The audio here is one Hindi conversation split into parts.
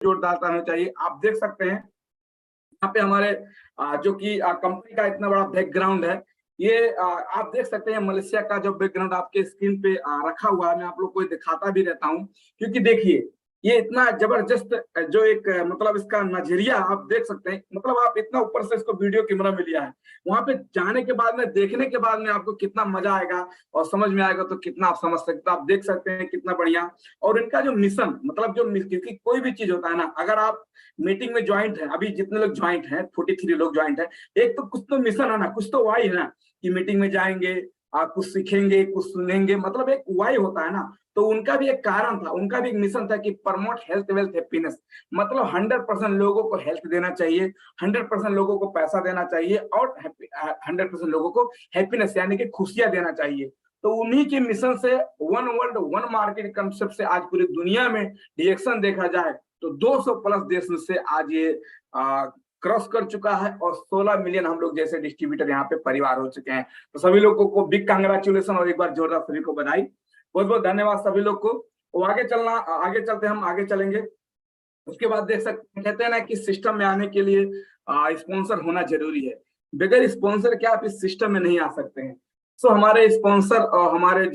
जोरदार होना चाहिए। आप देख सकते हैं यहाँ पे हमारे जो कि कंपनी का इतना बड़ा बैकग्राउंड है, ये आप देख सकते हैं मलेशिया का जो बैकग्राउंड आपके स्क्रीन पे रखा हुआ है, मैं आप लोग को दिखाता भी रहता हूँ, क्योंकि देखिए ये इतना जबरदस्त जो एक मतलब इसका नजरिया आप देख सकते हैं, मतलब आप इतना ऊपर से इसको वीडियो कैमरा में लिया है, वहां पे जाने के बाद में देखने के बाद में आपको कितना मजा आएगा और समझ में आएगा तो कितना आप समझ सकते हो। आप देख सकते हैं कितना बढ़िया। और इनका जो मिशन मतलब क्योंकि कोई भी चीज होता है ना, अगर आप मीटिंग में ज्वाइंट है, अभी जितने लोग ज्वाइंट हैं 43 लोग ज्वाइंट है, एक तो कुछ तो मिशन है ना, कुछ तो वाई है ना कि मीटिंग में जाएंगे, आप कुछ सीखेंगे, कुछ सुनेंगे, मतलब एक वाई होता है ना। तो उनका भी एक कारण था, उनका भी एक मिशन था कि प्रमोट हेल्थ वेल्थ हैप्पीनेस, मतलब 100% लोगों को हेल्थ देना चाहिए, 100% लोगों को पैसा देना चाहिए और 100% लोगों को हैप्पीनेस यानी कि खुशियां देना चाहिए। तो उन्हीं के मिशन से one world one market concept से आज पूरी दुनिया में डिएक्शन देखा जाए तो 200 प्लस देश से आज ये क्रॉस कर चुका है और 16 मिलियन हम लोग जैसे डिस्ट्रीब्यूटर यहाँ पे परिवार हो चुके हैं। तो सभी लोगों को बिग कांग्रेचुलेशन और एक बार जोरदार सभी को बधाई, बहुत बहुत धन्यवाद सभी लोग को। वो आगे चलते हम आगे चलेंगे। उसके बाद देख सकते कहते हैं ना कि सिस्टम में आने के लिए स्पॉन्सर होना जरूरी है, बगैर स्पॉन्सर के आप इस सिस्टम में नहीं आ सकते हैं। सो हमारे स्पॉन्सर और हमारे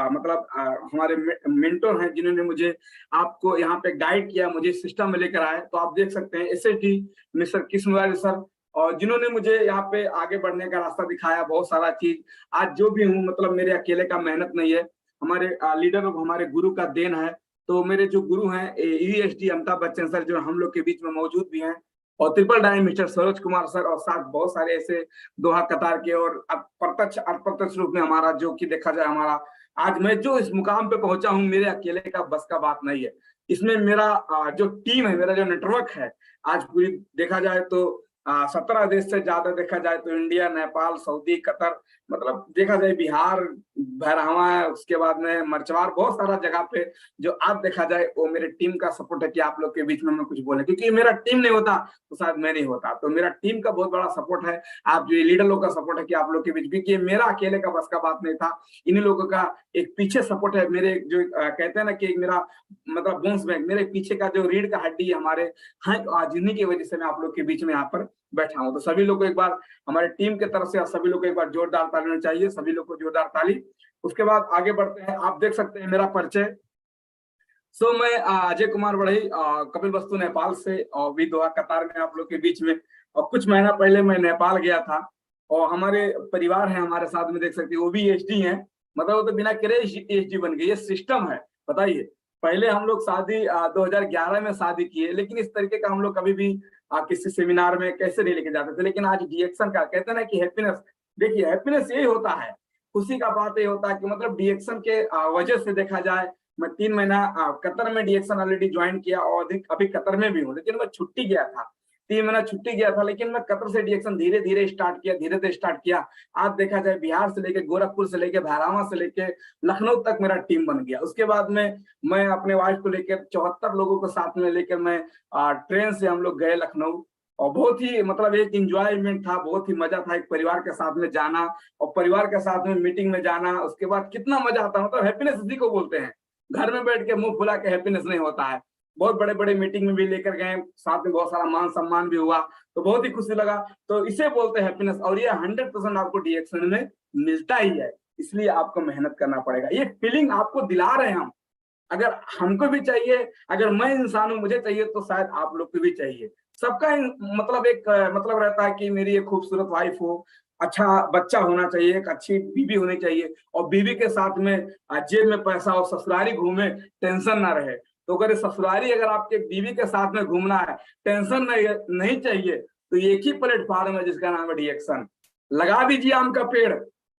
मतलब हमारे मेंटर हैं जिन्होंने मुझे आपको यहाँ पे गाइड किया, मुझे सिस्टम में लेकर आए, तो आप देख सकते हैं SSD मिस्टर कृष्णवारी सर, और जिन्होंने मुझे यहाँ पे आगे बढ़ने का रास्ता दिखाया, बहुत सारा चीज। आज जो भी हूँ मतलब मेरे अकेले का मेहनत नहीं है, हमारे लीडर और हमारे गुरु का देन है। तो मेरे जो गुरु हैं ESD अमिताभ बच्चन सर जो हम लोग के बीच में मौजूद भी हैं, और ट्रिपल डायन मिस्टर सरोज कुमार सर, और साथ बहुत सारे ऐसे दोहा कतार के और प्रत्यक्ष अप्रत्यक्ष रूप में हमारा जो कि देखा जाए हमारा आज मैं जो इस मुकाम पे पहुंचा हूं, मेरे अकेले का बस का बात नहीं है। इसमें मेरा जो टीम है, मेरा जो नेटवर्क है, आज पूरी देखा जाए तो 17 देश से ज्यादा देखा जाए तो इंडिया, नेपाल, सऊदी, कतर, मतलब देखा जाए बिहार, बहरावा, उसके बाद में मर्चवार, बहुत सारा जगह पे जो आप देखा जाए वो मेरे टीम का सपोर्ट है कि आप लोग के बीच में मैं कुछ बोले, क्योंकि मेरा टीम नहीं होता तो शायद मैं नहीं होता। तो मेरा टीम का बहुत बड़ा सपोर्ट है, आप जो लीडर लोग का सपोर्ट है कि आप लोग के बीच, क्योंकि मेरा अकेले का बस का बात नहीं था, इन्हीं लोगों का एक पीछे सपोर्ट है। मेरे जो कहते हैं ना कि मेरा मतलब बोन्स बैंक, मेरे पीछे का जो रीढ़ का हड्डी हमारे हैं, आज इन्हीं की वजह से मैं आप लोग के बीच में यहाँ पर बैठा हूं। तो सभी लोग को एक बार हमारे टीम की तरफ से सभी लोग को एक बार जोरदार ताली होनी चाहिए, सभी लोग को जोरदार ताली। उसके बाद आगे बढ़ते हैं। आप देख सकते हैं मेरा परिचय। मैं अजय कुमार बढ़ई, कपिलवस्तु नेपाल से, और भी दोहा कतार में आप लोग के बीच में। और कुछ महीना पहले मैं नेपाल गया था, और हमारे परिवार है हमारे साथ में, देख सकते हैं वो भी HD है, मतलब वो तो बिना करे HD बन गई, ये सिस्टम है। बताइए, पहले हम लोग शादी 2011 में शादी किए, लेकिन इस तरीके का हम लोग कभी भी किसी सेमिनार में कैसे नहीं लेके जाते थे, लेकिन आज डिएक्शन का कहते हैं ना कि हैप्पीनेस, देखिए हैप्पीनेस यही होता है, खुशी का बात ये होता है कि मतलब डिएक्शन के वजह से देखा जाए, मैं 3 महीना कतर में डिएक्शन ऑलरेडी ज्वाइन किया और अभी कतर में भी हूँ, लेकिन मैं छुट्टी गया था, 3 महीना छुट्टी गया था, लेकिन मैं कतर से डिएक्शन धीरे धीरे स्टार्ट किया। आज देखा जाए बिहार से लेके गोरखपुर से लेके भैरावा से लेके लखनऊ तक मेरा टीम बन गया। उसके बाद में मैं अपने वाइफ को लेकर 74 लोगों को साथ में लेकर मैं ट्रेन से हम लोग गए लखनऊ, और बहुत ही मतलब एक इंजॉयमेंट था, बहुत ही मजा था, एक परिवार के साथ में जाना और परिवार के साथ में मीटिंग में जाना, उसके बाद कितना मजा आता, मतलब हैप्पीनेस इसी को बोलते हैं। घर में बैठ के मुंह फुला के हैप्पीनेस नहीं होता है, बहुत बड़े बड़े मीटिंग में भी लेकर गए, साथ में बहुत सारा मान सम्मान भी हुआ, तो बहुत ही खुशी लगा। तो इसे बोलते हैं हैप्पीनेस, और ये 100% आपको डिएक्शन में मिलता ही है, इसलिए आपको मेहनत करना पड़ेगा। ये फीलिंग आपको दिला रहे हैं हम, अगर हमको भी चाहिए, अगर मैं इंसान हूं मुझे चाहिए, तो शायद आप लोग को भी चाहिए। सबका मतलब एक मतलब रहता है कि मेरी एक खूबसूरत वाइफ हो, अच्छा बच्चा होना चाहिए, एक अच्छी बीवी होनी चाहिए, और बीवी के साथ में जेब में पैसा हो, ससुरारी घूमे, टेंशन ना रहे। तो अगर ससुरारी अगर आपके बीवी के साथ में घूमना है, टेंशन नहीं चाहिए, तो एक ही प्लेटफॉर्म है जिसका नाम है डिएक्शन। लगा दीजिए आम का पेड़,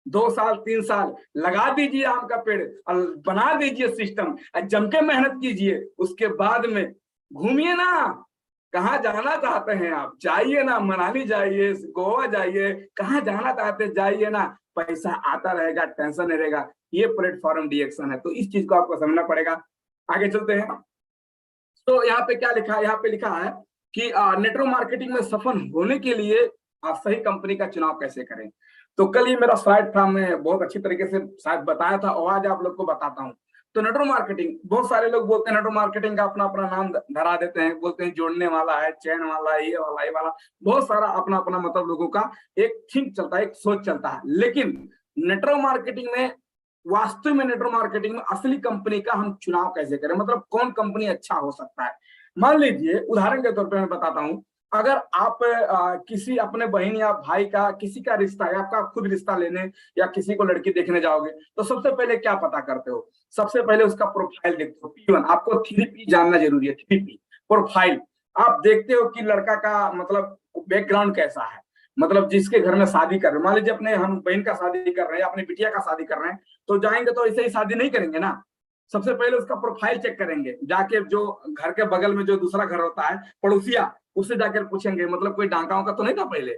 2 साल 3 साल लगा दीजिए आम का पेड़ और बना दीजिए सिस्टम, जम के मेहनत कीजिए, उसके बाद में घूमिए ना। कहाँ जाना चाहते हैं आप, जाइए ना, मनाली जाइए, गोवा जाइए, कहाँ जाना चाहते जाइए ना, पैसा आता रहेगा, टेंशन नहीं रहेगा। ये प्लेटफॉर्म डिएक्शन है, तो इस चीज को आपको समझना पड़ेगा। आगे चलते हैं। तो यहाँ पे क्या लिखा है, यहाँ पे लिखा है कि नेटवर्क मार्केटिंग में सफल होने के लिए आप सही कंपनी का चुनाव कैसे करें। तो कल ही मेरा स्लाइड था, मैं बहुत अच्छी तरीके से शायद बताया था, और आज आप लोग को बताता हूँ। तो नेटवर्क मार्केटिंग, बहुत सारे लोग बोलते हैं नेटवर्क मार्केटिंग का अपना अपना नाम धरा देते हैं, बोलते हैं जोड़ने वाला है, चैन वाला है, ये वाला, बहुत सारा अपना अपना मतलब लोगों का एक थिंक चलता है, एक सोच चलता है। लेकिन नेटवर्क मार्केटिंग में, वास्तव में नेटवर्क मार्केटिंग में असली कंपनी का हम चुनाव कैसे करें, मतलब कौन कंपनी अच्छा हो सकता है। मान लीजिए उदाहरण के तौर पर मैं बताता हूं, अगर आप किसी अपने बहन या भाई का किसी का रिश्ता है, आपका खुद रिश्ता लेने या किसी को लड़की देखने जाओगे, तो सबसे पहले क्या पता करते हो? सबसे पहले उसका प्रोफाइल देखते हो, P1। आपको 3P जानना जरूरी है, 3P प्रोफाइल। आप देखते हो कि लड़का का मतलब बैकग्राउंड कैसा है, मतलब जिसके घर में शादी कर रहे हैं, मान लीजिए अपने हम बहन का शादी कर रहे हैं, अपनी बिटिया का शादी कर रहे हैं, तो जाएंगे तो ऐसे ही शादी नहीं करेंगे ना। सबसे पहले उसका प्रोफाइल चेक करेंगे, जाके जो घर के बगल में जो दूसरा घर होता है पड़ोसिया, उससे जाकर पूछेंगे, मतलब कोई डांका वाका तो नहीं था, पहले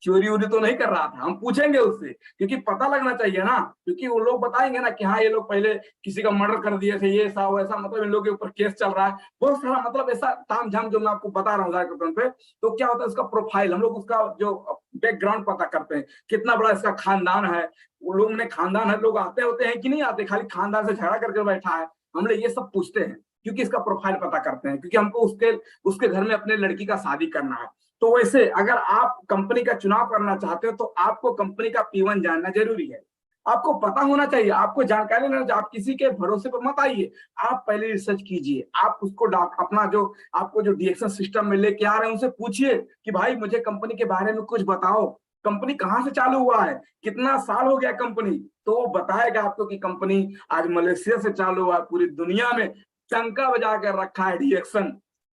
चोरी वोरी तो नहीं कर रहा था, हम पूछेंगे उससे, क्योंकि पता लगना चाहिए ना, क्योंकि वो लोग बताएंगे ना कि हाँ ये लोग पहले किसी का मर्डर कर दिए थे, ये ऐसा वैसा, मतलब इन लोगों के ऊपर केस चल रहा है, बहुत सारा मतलब ऐसा ताम झाम जो मैं आपको बता रहा हूँ पे। तो क्या होता है उसका प्रोफाइल, हम लोग उसका जो बैकग्राउंड पता करते हैं, कितना बड़ा इसका खानदान है, वो लोग ने खानदान है, लोग आते होते हैं कि नहीं आते, खाली खानदान से झगड़ा करके बैठा है, हम लोग ये सब पूछते हैं, क्योंकि इसका प्रोफाइल पता करते हैं, क्योंकि हमको उसके घर में अपने लड़की का शादी करना है। तो वैसे अगर आप कंपनी का चुनाव करना चाहते हो तो आपको कंपनी का P1 जानना जरूरी है, आपको पता होना चाहिए, आपको जानकारी लेना चाहिए। आप किसी के भरोसे पर मत आइए, आप पहले रिसर्च कीजिए, आप उसको अपना जो आपको जो डीएक्शन सिस्टम में लेके आ रहे हैं उनसे पूछिए कि भाई मुझे कंपनी के बारे में कुछ बताओ, कंपनी कहाँ से चालू हुआ है, कितना साल हो गया कंपनी, तो वो बताएगा आपको कि कंपनी आज मलेशिया से चालू हुआ, पूरी दुनिया में टंका बजा कर रखा है डीएक्शन,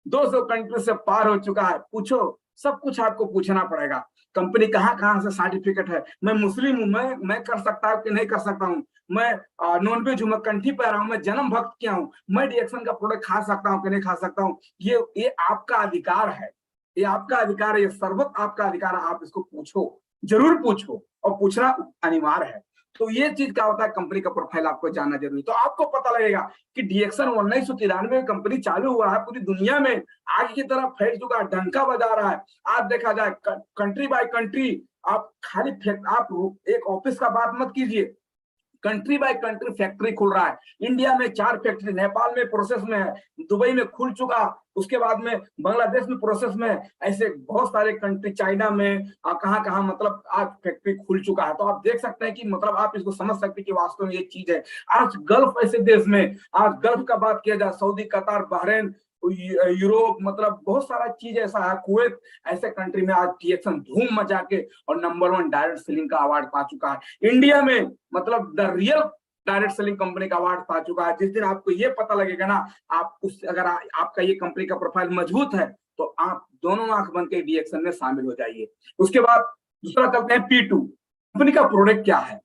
200 कंट्री से पार हो चुका है, पूछो, सब कुछ आपको पूछना पड़ेगा। कंपनी कहाँ कहाँ से सर्टिफिकेट है, मैं मुस्लिम हूँ, मैं कर सकता हूँ कि नहीं कर सकता हूँ, मैं नॉन वेज हूँ, मैं कंठी पहरा हूँ, मैं जन्म भक्त क्या हूँ, मैं डीएक्शन का प्रोडक्ट खा सकता हूँ कि नहीं खा सकता हूँ, ये आपका अधिकार है, ये आपका अधिकार है, ये सर्वोच्च आपका अधिकार है, आप इसको पूछो, जरूर पूछो, और पूछना अनिवार्य है। तो ये चीज क्या होता है, कंपनी का प्रोफाइल आपको जानना जरूरी, तो आपको पता लगेगा कि डीएक्शन 1993 में कंपनी चालू हुआ है, पूरी दुनिया में आगे की तरफ फैल चुका है, डंका बजा रहा है। आज देखा जाए कंट्री बाय कंट्री, आप खाली आप एक ऑफिस का बात मत कीजिए, कंट्री बाय कंट्री फैक्ट्री खुल रहा है। इंडिया में 4 फैक्ट्री, नेपाल में प्रोसेस में है, दुबई में खुल चुका, उसके बाद में बांग्लादेश में प्रोसेस में, ऐसे बहुत सारे कंट्री, चाइना में कहाँ कहाँ मतलब आज फैक्ट्री खुल चुका है। तो आप देख सकते हैं कि मतलब आप इसको समझ सकते हैं कि वास्तव में ये चीज है। आज गल्फ ऐसे देश में, आज गल्फ का बात किया जाए, सऊदी, कतार, बहरीन, यूरोप, मतलब बहुत सारा चीज ऐसा है, कुवैत, ऐसे कंट्री में आज डीएक्शन धूम मचा के और नंबर 1 डायरेक्ट सेलिंग का अवार्ड पा चुका है। इंडिया में मतलब the real direct selling company का अवार्ड पा चुका है। जिस दिन आपको ये पता लगेगा ना, आप उस अगर आपका ये कंपनी का प्रोफाइल मजबूत है तो आप दोनों आंख बंद के डीएक्शन में शामिल हो जाइए। उसके बाद दूसरा चलते हैं P2, कंपनी का प्रोडक्ट क्या है।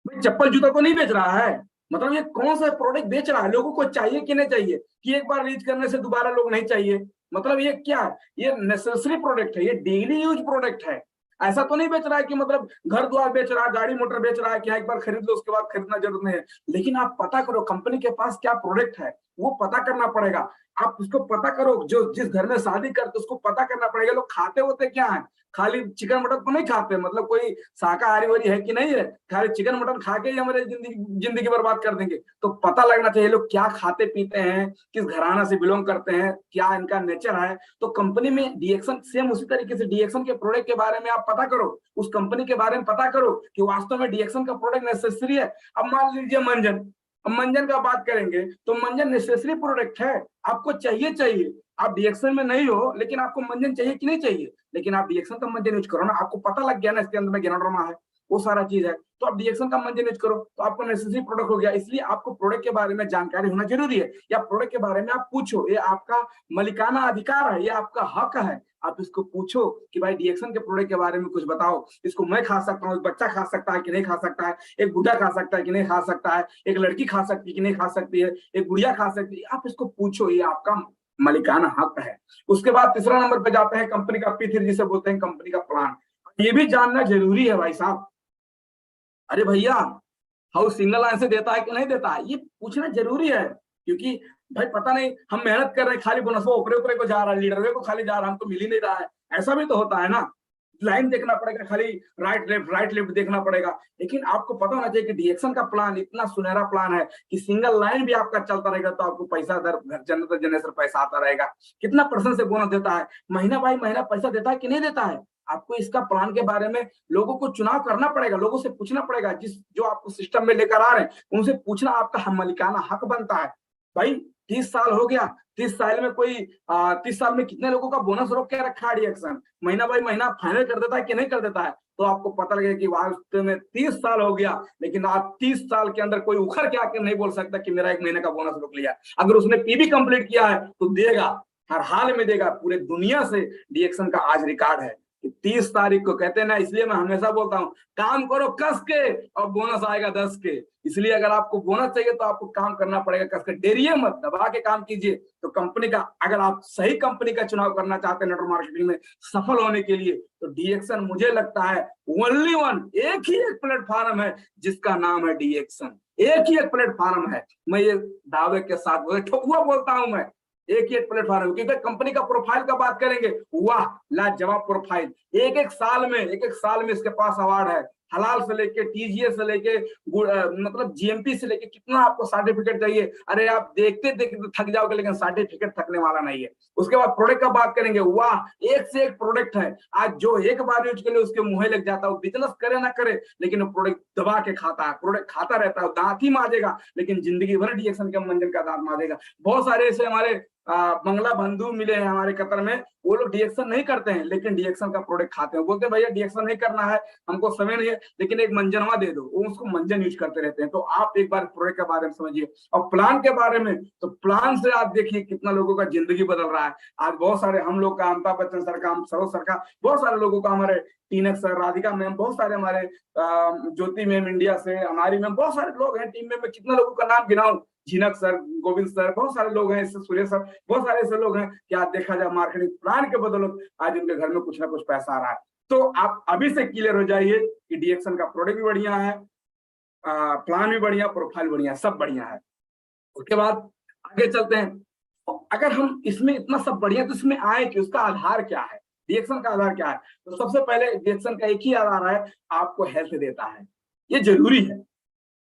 भाई चप्पल जूता तो नहीं बेच रहा है, मतलब ये कौन सा प्रोडक्ट बेच रहा है, लोगों को चाहिए कि नहीं चाहिए, कि एक बार रीच करने से दोबारा लोग नहीं चाहिए, मतलब ये क्या है, ये नेसेसरी प्रोडक्ट है, ये डेली यूज प्रोडक्ट है। ऐसा तो नहीं बेच रहा है कि मतलब घर द्वार बेच रहा है, गाड़ी मोटर बेच रहा है कि एक बार खरीद लो उसके बाद खरीदना जरूरत नहीं है। लेकिन आप पता करो कंपनी के पास क्या प्रोडक्ट है, वो पता करना पड़ेगा। आप उसको पता करो, जो जिस घर में शादी करते उसको पता करना पड़ेगा, लोग खाते होते क्या है, खाली चिकन मटन तो नहीं खाते, मतलब कोई शाकाहारी वारी है कि नहीं है, खाली चिकन मटन खा के ही हमारे जिंदगी बर्बाद कर देंगे। तो पता लगना चाहिए लोग क्या खाते पीते हैं, किस घराना से बिलोंग करते हैं, क्या इनका नेचर है। तो कंपनी में डीएक्शन सेम उसी तरीके से डीएक्शन के प्रोडक्ट के बारे में आप पता करो, उस कंपनी के बारे में पता करो कि वास्तव में डीएक्शन का प्रोडक्ट नेसेसरी है। अब मान लीजिए मंजन, अब मंजन का बात करेंगे तो मंजन नेसेसरी प्रोडक्ट है, आपको चाहिए, आप डीएक्शन में नहीं हो लेकिन आपको मंजन चाहिए कि नहीं चाहिए, लेकिन आप डीएक्शन का मंजन यूज करो ना, आपको पता लग गया ना इसके अंदर में गैनोडर्मा है, वो सारा चीज है, तो आप डीएक्शन का मंजन यूज करो तो आपको नेसेसरी प्रोडक्ट हो गया। इसलिए आपको प्रोडक्ट के बारे में जानकारी होना जरूरी है, या प्रोडक्ट के बारे में आप पूछो, ये आपका मलिकाना अधिकार है, ये आपका हक है, आप इसको पूछो कि भाई डीएक्शन के प्रोडक्ट के बारे में कुछ बताओ, इसको मैं खा सकता हूँ, बच्चा खा सकता है कि नहीं खा सकता है, एक बुढ़ा खा सकता है कि नहीं खा सकता है, एक लड़की खा सकती है कि नहीं खा सकती है, एक गुड़िया खा सकती है, आप इसको पूछो, ये आपका मलिकाना हक है। उसके बाद तीसरा नंबर पे जाते हैं कंपनी का P3, जिसे बोलते हैं कंपनी का प्लान। ये भी जानना जरूरी है भाई साहब, अरे भैया हाउस सिंगल लाइन से देता है कि नहीं देता है, ये पूछना जरूरी है, क्योंकि भाई पता नहीं हम मेहनत कर रहे हैं, खाली बोनस ऊपरे ऊपरे को जा रहा है, लीडर को खाली जा रहा है, हमको मिल ही नहीं रहा है, ऐसा भी तो होता है ना। लाइन देखना पड़ेगा, खाली राइट लेफ्ट देखना पड़ेगा। लेकिन आपको पता होना चाहिए कि डीएक्शन का प्लान इतना सुनहरा प्लान है कि सिंगल लाइन भी आपका चलता रहेगा तो आपको पैसा दर जनरेशन पैसा आता रहेगा। कितना परसेंट से बोनस देता है, महीना बाई महीना पैसा देता है कि नहीं देता है। आपको इसका प्लान के बारे में लोगों को चुनाव करना पड़ेगा, लोगों से पूछना पड़ेगा, जो आपको सिस्टम में लेकर आ रहे हैं उनसे पूछना आपका मालिकाना हक बनता है। भाई 30 साल हो गया, 30 साल में कोई 30 साल में कितने लोगों का बोनस रोक के रखा है डीएक्शन, महीना बाई महीना फाइनल कर देता है कि नहीं कर देता है। तो आपको पता लगेगा कि वास्तव में 30 साल हो गया, लेकिन आज 30 साल के अंदर कोई उखड़ के आकर नहीं बोल सकता कि मेरा 1 महीने का बोनस रोक लिया। अगर उसने पीबी कंप्लीट किया है तो देगा, हर हाल में देगा। पूरे दुनिया से डीएक्शन का आज रिकॉर्ड है कि 30 तारीख को कहते हैं ना, इसलिए मैं हमेशा बोलता हूं काम करो कस के और बोनस आएगा 10 के। इसलिए अगर आपको बोनस चाहिए तो आपको काम करना पड़ेगा कस के, डेरिए मत, दबा के काम कीजिए। तो कंपनी का, अगर आप सही कंपनी का चुनाव करना चाहते हैं नेटवर्क मार्केटिंग में सफल होने के लिए, तो डीएक्शन मुझे लगता है ओनली वन, एक ही एक प्लेटफॉर्म है जिसका नाम है डीएक्शन। एक ही एक प्लेटफॉर्म है, मैं ये दावे के साथ ठोकुआ बोलता हूं मैं, एक ही एक प्लेटफॉर्म। क्योंकि कंपनी का प्रोफाइल का बात करेंगे, वाह लाजवाब प्रोफाइल, एक एक साल में इसके पास अवार्ड है। हलाल से लेके टीजीएस से लेके मतलब जीएमपी से लेके कितना आपको सर्टिफिकेट चाहिए, अरे आप देखते देखते थक जाओगे, लेकिन सर्टिफिकेट थकने वाला नहीं है। उसके बाद प्रोडक्ट का बात करेंगे, वाह एक से एक प्रोडक्ट है। आज जो एक बार यूज के लिए उसके मुंह लग जाता है, बिजनेस करे ना करे लेकिन वो प्रोडक्ट दबा के खाता है, प्रोडक्ट खाता रहता है, दांत ही माजेगा लेकिन जिंदगी भर डीएक्शन के मंजन का दांत माजेगा। बहुत सारे ऐसे हमारे बंगला बंधु मिले हैं हमारे कतर में, वो लोग डीएक्शन नहीं करते हैं लेकिन डीएक्शन का प्रोडक्ट खाते हैं। बोलते हैं भैया डीएक्शन नहीं करना है, हमको समय नहीं है, लेकिन एक मंजनवा दे दो, वो उसको मंजन यूज करते रहते हैं। तो आप एक बार प्रोडक्ट के बारे में समझिए। और प्लान के बारे में, तो प्लान से आप देखिए कितना लोगों का जिंदगी बदल रहा है। आज बहुत सारे हम लोग का, अमिताभ बच्चन सर का, सरोज सर का, बहुत सारे लोगों का, हमारे टीनक सर, राधिका मैम, बहुत सारे हमारे ज्योति मैम इंडिया से, हमारी मैम, बहुत सारे लोग हैं टीम में कितना लोगों का नाम गिनाऊं, झिनक सर, गोविंद सर, बहुत सारे लोग हैं, इससे सुरेश सर, बहुत सारे ऐसे लोग हैं कि आज देखा जाए मार्केटिंग प्लान के बदौलत आज उनके घर में कुछ ना कुछ पैसा आ रहा है। तो आप अभी से क्लियर हो जाइए कि डीएक्शन का प्रोडक्ट भी बढ़िया है, प्लान भी बढ़िया, प्रोफाइल बढ़िया, सब बढ़िया है। उसके बाद आगे चलते हैं। अगर हम इसमें इतना सब बढ़िया, तो इसमें आए कि उसका आधार क्या है, डीएक्शन का आधार क्या है। तो सबसे पहले डीएक्शन का एक ही आधार है, आपको हेल्थ देता है, ये जरूरी है।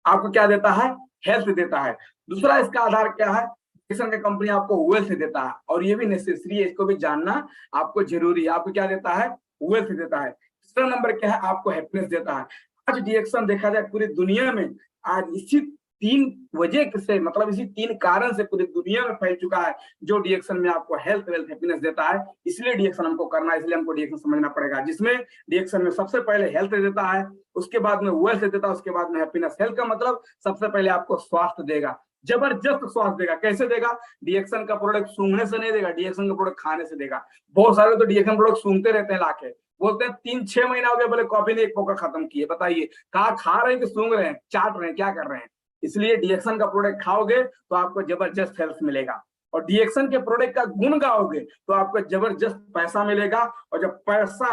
आपको क्या देता है, हेल्थ देता है। दूसरा इसका आधार क्या है, डीएक्शन का कंपनी आपको वेल्थ देता है, और ये भी नेसेसरी है, इसको भी जानना आपको जरूरी है। आपको क्या देता है, वेल्थ देता है। तीसरा नंबर क्या है, आपको हैप्पीनेस देता है। आज डीएक्शन देखा जाए पूरी दुनिया में, आज इसी 3 वजह से, मतलब इसी 3 कारण से पूरी दुनिया में फैल चुका है, जो डीएक्शन में आपको हेल्थ, वेल्थ, हैप्पीनेस देता है। इसलिए डीएक्शन हमको करना है, इसलिए हमको डीएक्शन समझना पड़ेगा, जिसमें डीएक्शन में सबसे पहले हेल्थ देता है, उसके बाद में वेल्थ देता है, उसके बाद में हैप्पीनेस। हेल्थ का मतलब सबसे पहले आपको स्वास्थ्य देगा, जबरदस्त स्वास्थ्य देगा। कैसे देगा, डीएक्शन का प्रोडक्ट सूंघने से नहीं देगा, डीएक्शन का प्रोडक्ट खाने से देगा। बहुत सारे तो डीएक्शन प्रोडक्ट सूंघते रहते हैं लाके, बोलते हैं 3-6 महीना हो गया बोले कॉफी ने एक पोका खत्म किए। बताइए कहा खा रहे हैं कि सूंघ रहे हैं, चाट रहे हैं, क्या कर रहे हैं। इसलिए डीएक्शन का प्रोडक्ट खाओगे तो आपको जबरदस्त हेल्थ मिलेगा, और डीएक्शन के प्रोडक्ट का गुण गाओगे तो आपको जबरदस्त पैसा मिलेगा। और जब पैसा,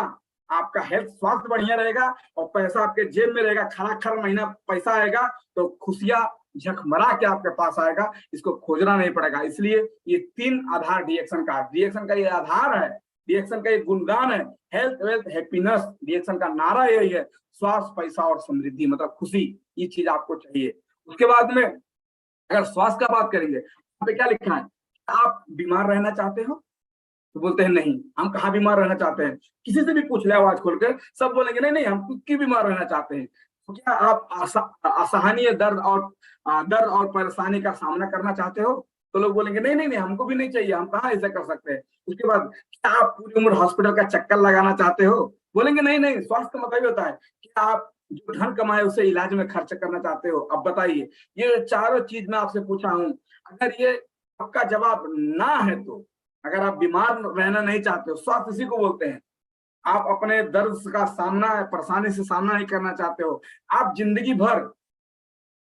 आपका हेल्थ, स्वास्थ्य बढ़िया रहेगा और पैसा आपके जेब में रहेगा, खर महीना पैसा आएगा, तो खुशियां झकमरा के आपके पास आएगा, इसको खोजना नहीं पड़ेगा। इसलिए ये 3 आधार डीएक्शन का ये आधार है, डीएक्शन का ये गुणगान है, हेल्थ, वेल्थ, हैप्पीनेस। डीएक्शन का नारा यही है, स्वास्थ्य, पैसा और समृद्धि, मतलब खुशी, ये चीज आपको चाहिए। उसके बाद में अगर स्वास्थ्य का बात करेंगे, यहाँ पे क्या लिखा है, आप बीमार रहना चाहते हो, तो बोलते हैं नहीं, हम कहाँ बीमार रहना चाहते हैं। किसी से भी पूछ ले आवाज खोलकर, सब बोलेंगे नहीं नहीं हम क्यों बीमार रहना चाहते हैं। तो क्या आप असहनीय दर्द और परेशानी का सामना करना चाहते हो, तो लोग बोलेंगे नहीं नहीं नहीं हमको भी नहीं चाहिए, हम कहाँ ऐसा कर सकते हैं। उसके बाद क्या आप पूरी उम्र हॉस्पिटल का चक्कर लगाना चाहते हो, बोलेंगे नहीं नहीं, स्वास्थ्य मतलब होता है क्या आप जो धन कमाए उसे इलाज में खर्च करना चाहते हो। अब बताइए, ये चारों चीज मैं आपसे पूछा हूं, अगर ये आपका जवाब ना है, तो अगर आप बीमार रहना नहीं चाहते हो, स्वास्थ्य इसी को बोलते हैं, आप अपने दर्द का सामना, परेशानी से सामना नहीं करना चाहते हो, आप जिंदगी भर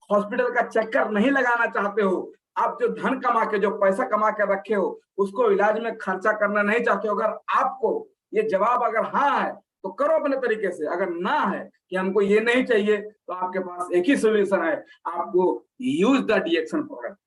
हॉस्पिटल का चक्कर नहीं लगाना चाहते हो, आप जो धन कमा के, जो पैसा कमा के रखे हो उसको इलाज में खर्चा करना नहीं चाहते हो, अगर आपको ये जवाब अगर हाँ है तो करो अपने तरीके से। अगर ना है कि हमको ये नहीं चाहिए, तो आपके पास एक ही सोल्यूशन है, आपको यूज द डीएक्शन प्रोडक्ट,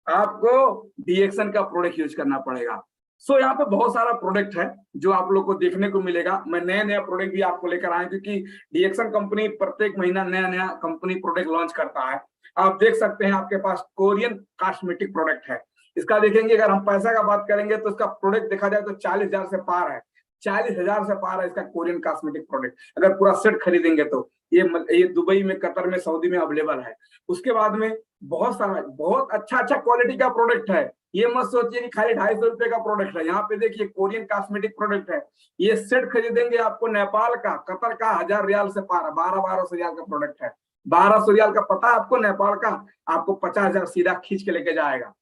आपको डीएक्शन का प्रोडक्ट यूज करना पड़ेगा। सो यहाँ पे बहुत सारा प्रोडक्ट है जो आप लोग को देखने को मिलेगा। मैं नया नया प्रोडक्ट भी आपको लेकर आया, क्योंकि डीएक्सन कंपनी प्रत्येक महीना नया नया कंपनी प्रोडक्ट लॉन्च करता है। आप देख सकते हैं आपके पास कोरियन कॉस्मेटिक प्रोडक्ट है। इसका देखेंगे, अगर हम पैसा का बात करेंगे तो इसका प्रोडक्ट देखा जाए तो 40,000 से पार है। 40,000 से पार है इसका कोरियन कॉस्मेटिक प्रोडक्ट, अगर पूरा सेट खरीदेंगे तो। ये दुबई में, कतर में, सऊदी में अवेलेबल है। उसके बाद में बहुत सारा बहुत अच्छा अच्छा क्वालिटी का प्रोडक्ट है। ये मत सोचिए कि खाली 250 रुपए का प्रोडक्ट है। यहाँ पे देखिए कोरियन कॉस्मेटिक प्रोडक्ट है। ये सेट खरीदेंगे आपको नेपाल का, कतर का 1,000 रियाल से पार है। 1200 रियाल का प्रोडक्ट है। 1200 रियाल का पता है आपको, नेपाल का आपको 50,000 सीधा खींच के लेके जाएगा।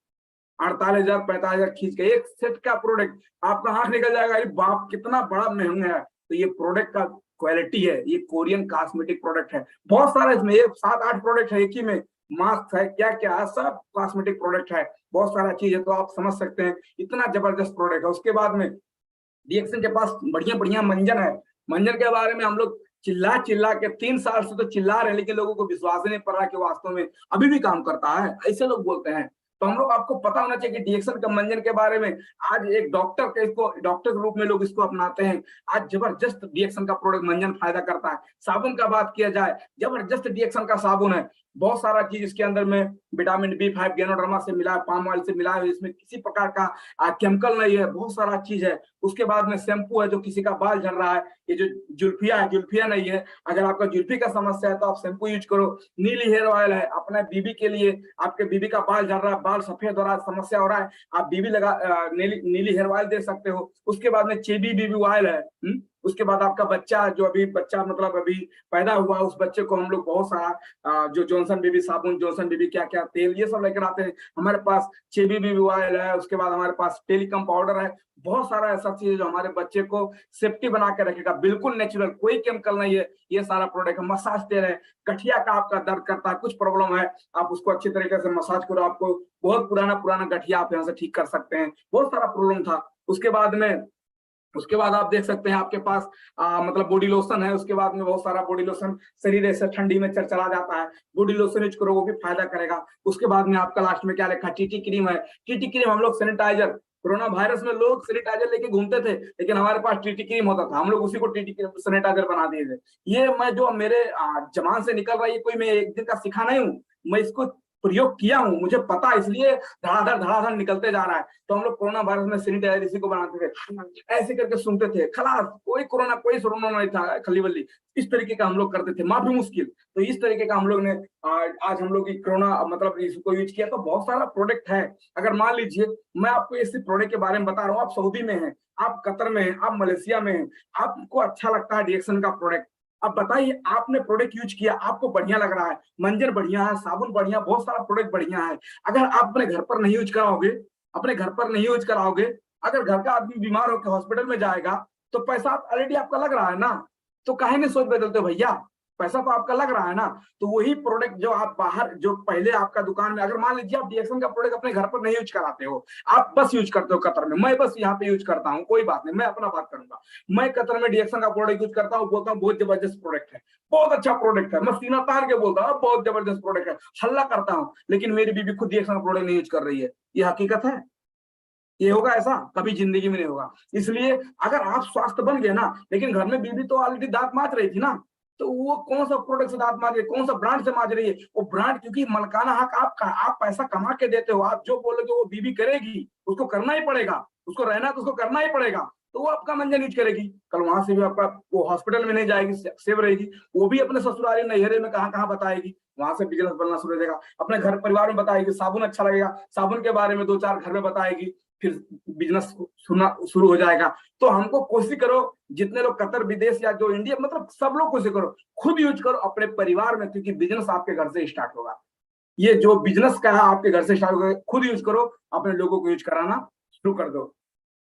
48,000 45,000 खींच के एक सेट का प्रोडक्ट आपका आंख निकल जाएगा, अरे बाप कितना बड़ा महंगा है। तो ये प्रोडक्ट का क्वालिटी है, ये कोरियन कॉस्मेटिक प्रोडक्ट है। बहुत सारा इसमें 7-8 प्रोडक्ट है एक ही में। मास्क है, क्या क्या है, सब कॉस्मेटिक प्रोडक्ट है। बहुत सारा चीज है, तो आप समझ सकते हैं इतना जबरदस्त प्रोडक्ट है। उसके बाद में डीएक्सन के पास बढ़िया बढ़िया मंजन है। मंजन के बारे में हम लोग चिल्ला चिल्ला के 3 साल से तो चिल्ला रहे हैं, लेकिन लोगों को विश्वास ही नहीं पड़ रहा कि वास्तव में अभी भी काम करता है, ऐसे लोग बोलते हैं। तो हम लोग, आपको पता होना चाहिए कि डीएक्सन का मंजन के बारे में। आज एक डॉक्टर के, इसको डॉक्टर के रूप में लोग इसको अपनाते हैं। आज जबरदस्त डीएक्सन का प्रोडक्ट मंजन फायदा करता है। साबुन का बात किया जाए, जबरदस्त डीएक्सन का साबुन है। बहुत सारा चीज इसके अंदर में विटामिन B5 गैनोडर्मा से मिला है, पाम ऑयल से मिला है, इसमें किसी प्रकार का केमिकल नहीं है। बहुत सारा चीज है। उसके बाद में शैम्पू है, जो किसी का बाल झड़ रहा है, ये जो जुल्फिया है, जुल्फिया नहीं है, अगर आपका जुल्फी का समस्या है तो आप शैम्पू यूज करो। नीली हेयर ऑयल है अपने बीबी के लिए, आपके बीबी का बाल झड़ रहा है, बाल सफेद हो रहा है, समस्या हो रहा है, आप बीबी लगा नीली हेयर ऑयल दे सकते हो। उसके बाद में चेबी बीबी ऑयल है। उसके बाद आपका बच्चा, जो अभी बच्चा मतलब अभी पैदा हुआ, उस बच्चे को हम लोग बहुत सारा जो जॉनसन बेबी साबुन, जॉनसन बेबी क्या क्या तेल, ये सब लेकर आते हैं। हमारे पास चेबी बेबी ऑयल है। उसके बाद हमारे पास टेलीकम पाउडर है। बहुत सारा ऐसा चीज है जो हमारे बच्चे को सेफ्टी बना के रखेगा, बिल्कुल नेचुरल, कोई केमिकल नहीं है। ये सारा प्रोडक्ट हम मसाज तेल है। गठिया का आपका दर्द करता है, कुछ प्रॉब्लम है, आप उसको अच्छी तरीके से मसाज करो, आपको बहुत पुराना पुराना गठिया आप यहाँ से ठीक कर सकते हैं। बहुत सारा प्रॉब्लम था। उसके बाद आप देख सकते हैं आपके पास मतलब बॉडी लोशन है। उसके बाद में बहुत सारा बॉडी लोशन, शरीर ऐसे ठंडी में चला जाता है, बॉडी लोशन यूज करो, वो भी फायदा करेगा। उसके बाद में आपका लास्ट में क्या लिखा, टीटी क्रीम है। टीटी क्रीम, हम लोग सैनिटाइजर, कोरोना वायरस में लोग सैनिटाइजर लेके घूमते थे, लेकिन हमारे पास टीटी क्रीम होता था, हम लोग उसी को टीटी सैनिटाइजर बना दिए थे। ये मैं जो मेरे जबान से निकल रहा है, ये कोई मैं एक दिन का सीखा नहीं हूँ, मैं इसको प्रयोग किया हूं, मुझे पता है, इसलिए धड़ाधड़ निकलते जा रहा है। तो हम लोग कोरोना वायरस में सैनिटाइजर इसी को बनाते थे, ऐसे करके सुनते थे, खलास, कोई कोरोना नहीं था, खली बल्ली। इस तरीके का हम लोग करते थे, माफी मुश्किल। तो इस तरीके का हम लोग ने आज हम लोग कोरोना मतलब इसको यूज किया। तो बहुत सारा प्रोडक्ट है। अगर मान लीजिए मैं आपको इसी प्रोडक्ट के बारे में बता रहा हूँ, आप सऊदी में हैं, आप कतर में हैं, आप मलेशिया में हैं, आपको अच्छा लगता है डीएक्सन का प्रोडक्ट। अब बताइए, आपने प्रोडक्ट यूज किया, आपको बढ़िया लग रहा है, मंजन बढ़िया है, साबुन बढ़िया, बहुत सारा प्रोडक्ट बढ़िया है। अगर आप अपने घर पर नहीं यूज कराओगे, अगर घर का आदमी बीमार होकर हॉस्पिटल में जाएगा, तो पैसा ऑलरेडी आपका लग रहा है ना, तो काहे नहीं सोच बदलते भैया, पैसा तो आपका लग रहा है ना। तो वही प्रोडक्ट जो आप बाहर, जो पहले आपका दुकान में, अगर मान लीजिए आप डीएक्सन का प्रोडक्ट अपने घर पर नहीं यूज कराते हो, आप बस यूज करते हो कतर में, मैं बस यहाँ पे यूज करता हूँ, कोई बात नहीं, मैं अपना बात करूंगा। मैं कतर में डीएक्सन का प्रोडक्ट यूज करता हूँ, बोलता हूँ बहुत जबरदस्त प्रोडक्ट है, बहुत अच्छा प्रोडक्ट है, मैं सीना तार के बोलता हूँ बहुत जबरदस्त प्रोडक्ट है, हल्ला करता हूँ। लेकिन मेरी बीबी खुद डीएक्सन का प्रोडक्ट नहीं यूज कर रही है, ये हकीकत है। ये होगा ऐसा? कभी जिंदगी में नहीं होगा। इसलिए अगर आप स्वास्थ्य बन गए ना, लेकिन घर में बीबी तो ऑलरेडी दांत मांज रही थी ना, तो वो कौन सा प्रोडक्ट से दांत मांज रही है, कौन सा ब्रांड से मांज रही है? वो ब्रांड, क्योंकि मलकाना हक आपका, आप पैसा कमा के देते हो, आप जो बोलोगे वो बीबी करेगी, उसको करना ही पड़ेगा, उसको रहना तो उसको करना ही पड़ेगा। तो वो आपका मंजन यूज करेगी, कल वहां से भी आपका, वो हॉस्पिटल में नहीं जाएगी, सेव रहेगी, वो भी अपने ससुराली नैहरे में कहाँ कहाँ बताएगी, वहां से बिजनेस बनना शुरू हो जाएगा। अपने घर परिवार में बताएगी, साबुन अच्छा लगेगा, साबुन के बारे में 2-4 घर में बताएगी, फिर बिजनेस सुनना शुरू हो जाएगा। तो हमको कोशिश करो, जितने लोग कतर विदेश या जो इंडिया, मतलब सब लोग कोशिश करो, खुद यूज करो अपने परिवार में, क्योंकि बिजनेस आपके घर से स्टार्ट होगा। ये जो बिजनेस का है आपके घर से स्टार्ट होगा, खुद यूज करो, अपने लोगों को यूज कराना शुरू कर दो।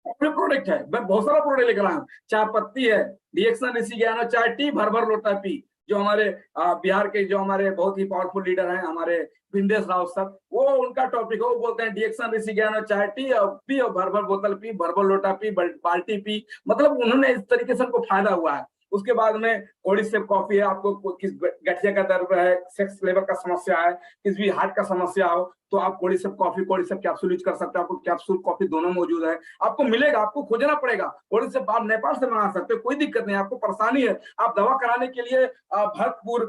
अपने प्रोडक्ट है, मैं बहुत सारा प्रोडक्ट लेकर आया हूँ। चाय पत्ती है, डीएक्सन ऋषि ज्ञानो चाय टी, भर भर लोटा पी, जो हमारे बिहार के जो हमारे बहुत ही पावरफुल लीडर हैं, हमारे भिंदेश राव सर, वो उनका टॉपिक है, वो बोलते हैं डीएक्सन ऋषि ज्ञानो चाय टी और पी, और भर भर बोतल पी, भर भर लोटा पी, बाल्टी पी। मतलब उन्होंने इस तरीके से उनको फायदा हुआ है। उसके बाद में कोर्डिसेप कॉफी है, आपको किस गठिया का दर्द है, सेक्स लेवल का समस्या है, किस भी हार्ट का समस्या हो तो आप कोर्डिसेप कॉफी, कोर्डिसेप कैप्सूल यूज कर सकते हैं। आपको कैप्सूल कॉफी दोनों मौजूद है, आपको मिलेगा, आपको खोजना पड़ेगा। कोर्डिसेप आप नेपाल से मंगा सकते हो, कोई दिक्कत नहीं। आपको परेशानी है, आप दवा कराने के लिए भरतपुर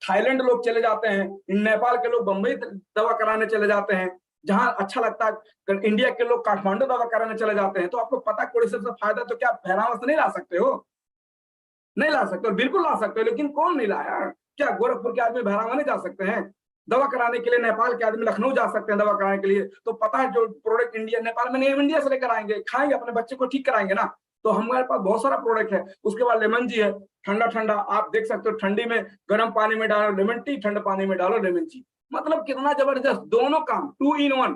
थाईलैंड लोग चले जाते हैं, नेपाल के लोग बंबई दवा कराने चले जाते हैं, जहां अच्छा लगता है। इंडिया के लोग काठमांडू दवा कराने चले जाते हैं। तो आपको पता कोर्डिसेप से फायदा, तो क्या भैरवा से नहीं ला सकते हो? नहीं ला सकते हो, बिल्कुल ला सकते हो, लेकिन कौन नहीं लाया? क्या गोरखपुर के आदमी भैरवा नहीं जा सकते हैं दवा कराने के लिए? नेपाल के आदमी लखनऊ जा सकते हैं दवा कराने के लिए। तो पता है जो प्रोडक्ट इंडिया नेपाल में नहीं, इंडिया से लेकर आएंगे, खाएंगे, अपने बच्चे को ठीक कराएंगे ना। तो हमारे पास बहुत सारा प्रोडक्ट है। उसके बाद लेमन जी है, ठंडा ठंडा आप देख सकते हो, ठंडी में गर्म पानी में डालो लेमन टी, ठंडे पानी में डालो लेमन जी, मतलब कितना जबरदस्त, दोनों काम 2 in 1।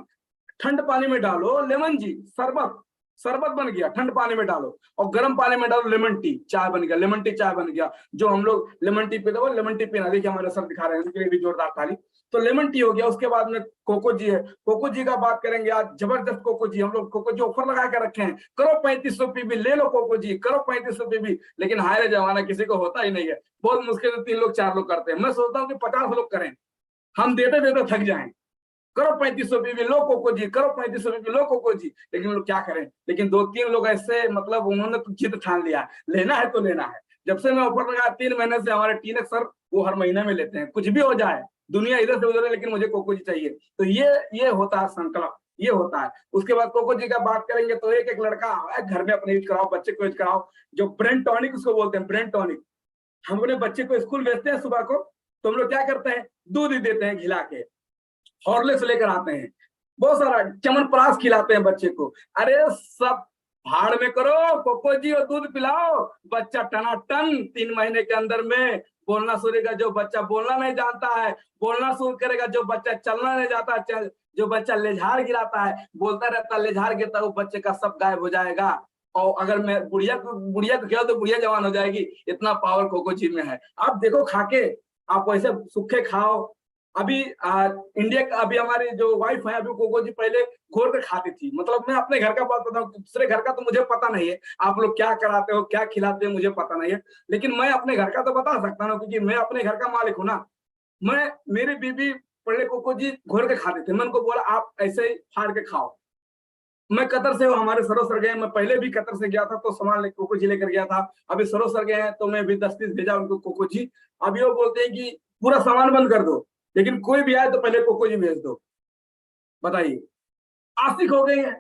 ठंड पानी में डालो लेमन जी, शरबत, शरबत बन गया, ठंड पानी में डालो, और गर्म पानी में डालो लेमन टी, चाय बन गया, लेमन टी चाय बन गया। जो हम लोग लेमन टी पीते हैं, लेमन टी पीना, देखिए हमारे सर दिखा रहे हैं, उनके लिए भी जोरदार ताली। तो लेमन टी हो गया। उसके बाद में कोको जी है, कोको जी का बात करेंगे आज, जबरदस्त कोको जी, हम लोग कोको जी ऑफर लगा के रखे हैं, करो 3500 पीबी, ले लो कोको जी, करो 3500 पीबी। लेकिन हाय रे जमाना, किसी को होता ही नहीं है, बहुत मुश्किल से 3 लोग 4 लोग करते हैं। मैं सोचता हूँ कि 50 लोग करें, हम देते देते थक जाएं। करो 3500 पीवी, लो कोको जी, करो 3500 पीवी, लो कोको जी। लेकिन लोग क्या करें, लेकिन 2-3 लोग ऐसे, मतलब उन्होंने तो जिद ठान लिया, लेना है तो लेना है। जब से मैं ऑफर लगा 3 महीने से, हमारे टीनेज सर वो हर महीने में लेते हैं, कुछ भी हो जाए, दुनिया इधर से उधर है, लेकिन मुझे कोको जी चाहिए। तो ये होता है संकल्प, ये होता है। उसके बाद कोको जी का बात करेंगे तो एक एक लड़का घर में अपने यूज कराओ, बच्चे को यूज कराओ, जो ब्रेन टॉनिक उसको बोलते हैं, ब्रेन टॉनिक। हम अपने बच्चे को स्कूल भेजते हैं सुबह को, तो हम लोग क्या करते हैं, दूध ही देते हैं घिला के, हॉर्लिक्स लेकर आते हैं, बहुत सारा च्यवनप्राश खिलाते हैं बच्चे को। अरे सब भाड़ में करो, कोको जी और दूध पिलाओ, बच्चा टनाटन 3 महीने के अंदर में बोलना शुरू करेगा। जो बच्चा बोलना नहीं जानता है बोलना शुरू करेगा, जो बच्चा चलना नहीं जाता है, जो बच्चा लेझार गिराता है, बोलता रहता है लेझार गिरता है, वो बच्चे का सब गायब हो जाएगा। और अगर मैं बुढ़िया को खिलाऊं तो बुढ़िया जवान हो जाएगी, इतना पावर कोको जी में है। आप देखो खाके, आप वैसे सूखे खाओ। अभी इंडिया का, अभी हमारी जो वाइफ है, अभी कोको जी पहले घोर कर खाती थी, मतलब मैं अपने घर का बात बताऊं, दूसरे घर का तो मुझे पता नहीं है, आप लोग क्या कराते हो, क्या खिलाते हो, मुझे पता नहीं है। लेकिन मैं अपने घर का तो बता सकता हूँ, क्योंकि मैं अपने घर का मालिक हूँ ना। मेरी बीबी पहले कोको जी घोर के खाते थे, मैं उनको बोला आप ऐसे ही फाड़ के खाओ। मैं कतर से, हमारे सरो सर गए, मैं पहले भी कतर से गया था तो सामान कोको जी लेकर गया था। अभी सरो सर गए हैं तो मैं भी 10 पीस भेजा उनको कोको जी। अभी वो बोलते हैं कि पूरा सामान बंद कर दो, लेकिन कोई भी आए तो पहले कोको जी भेज दो। बताइए, आशिक हो गए हैं।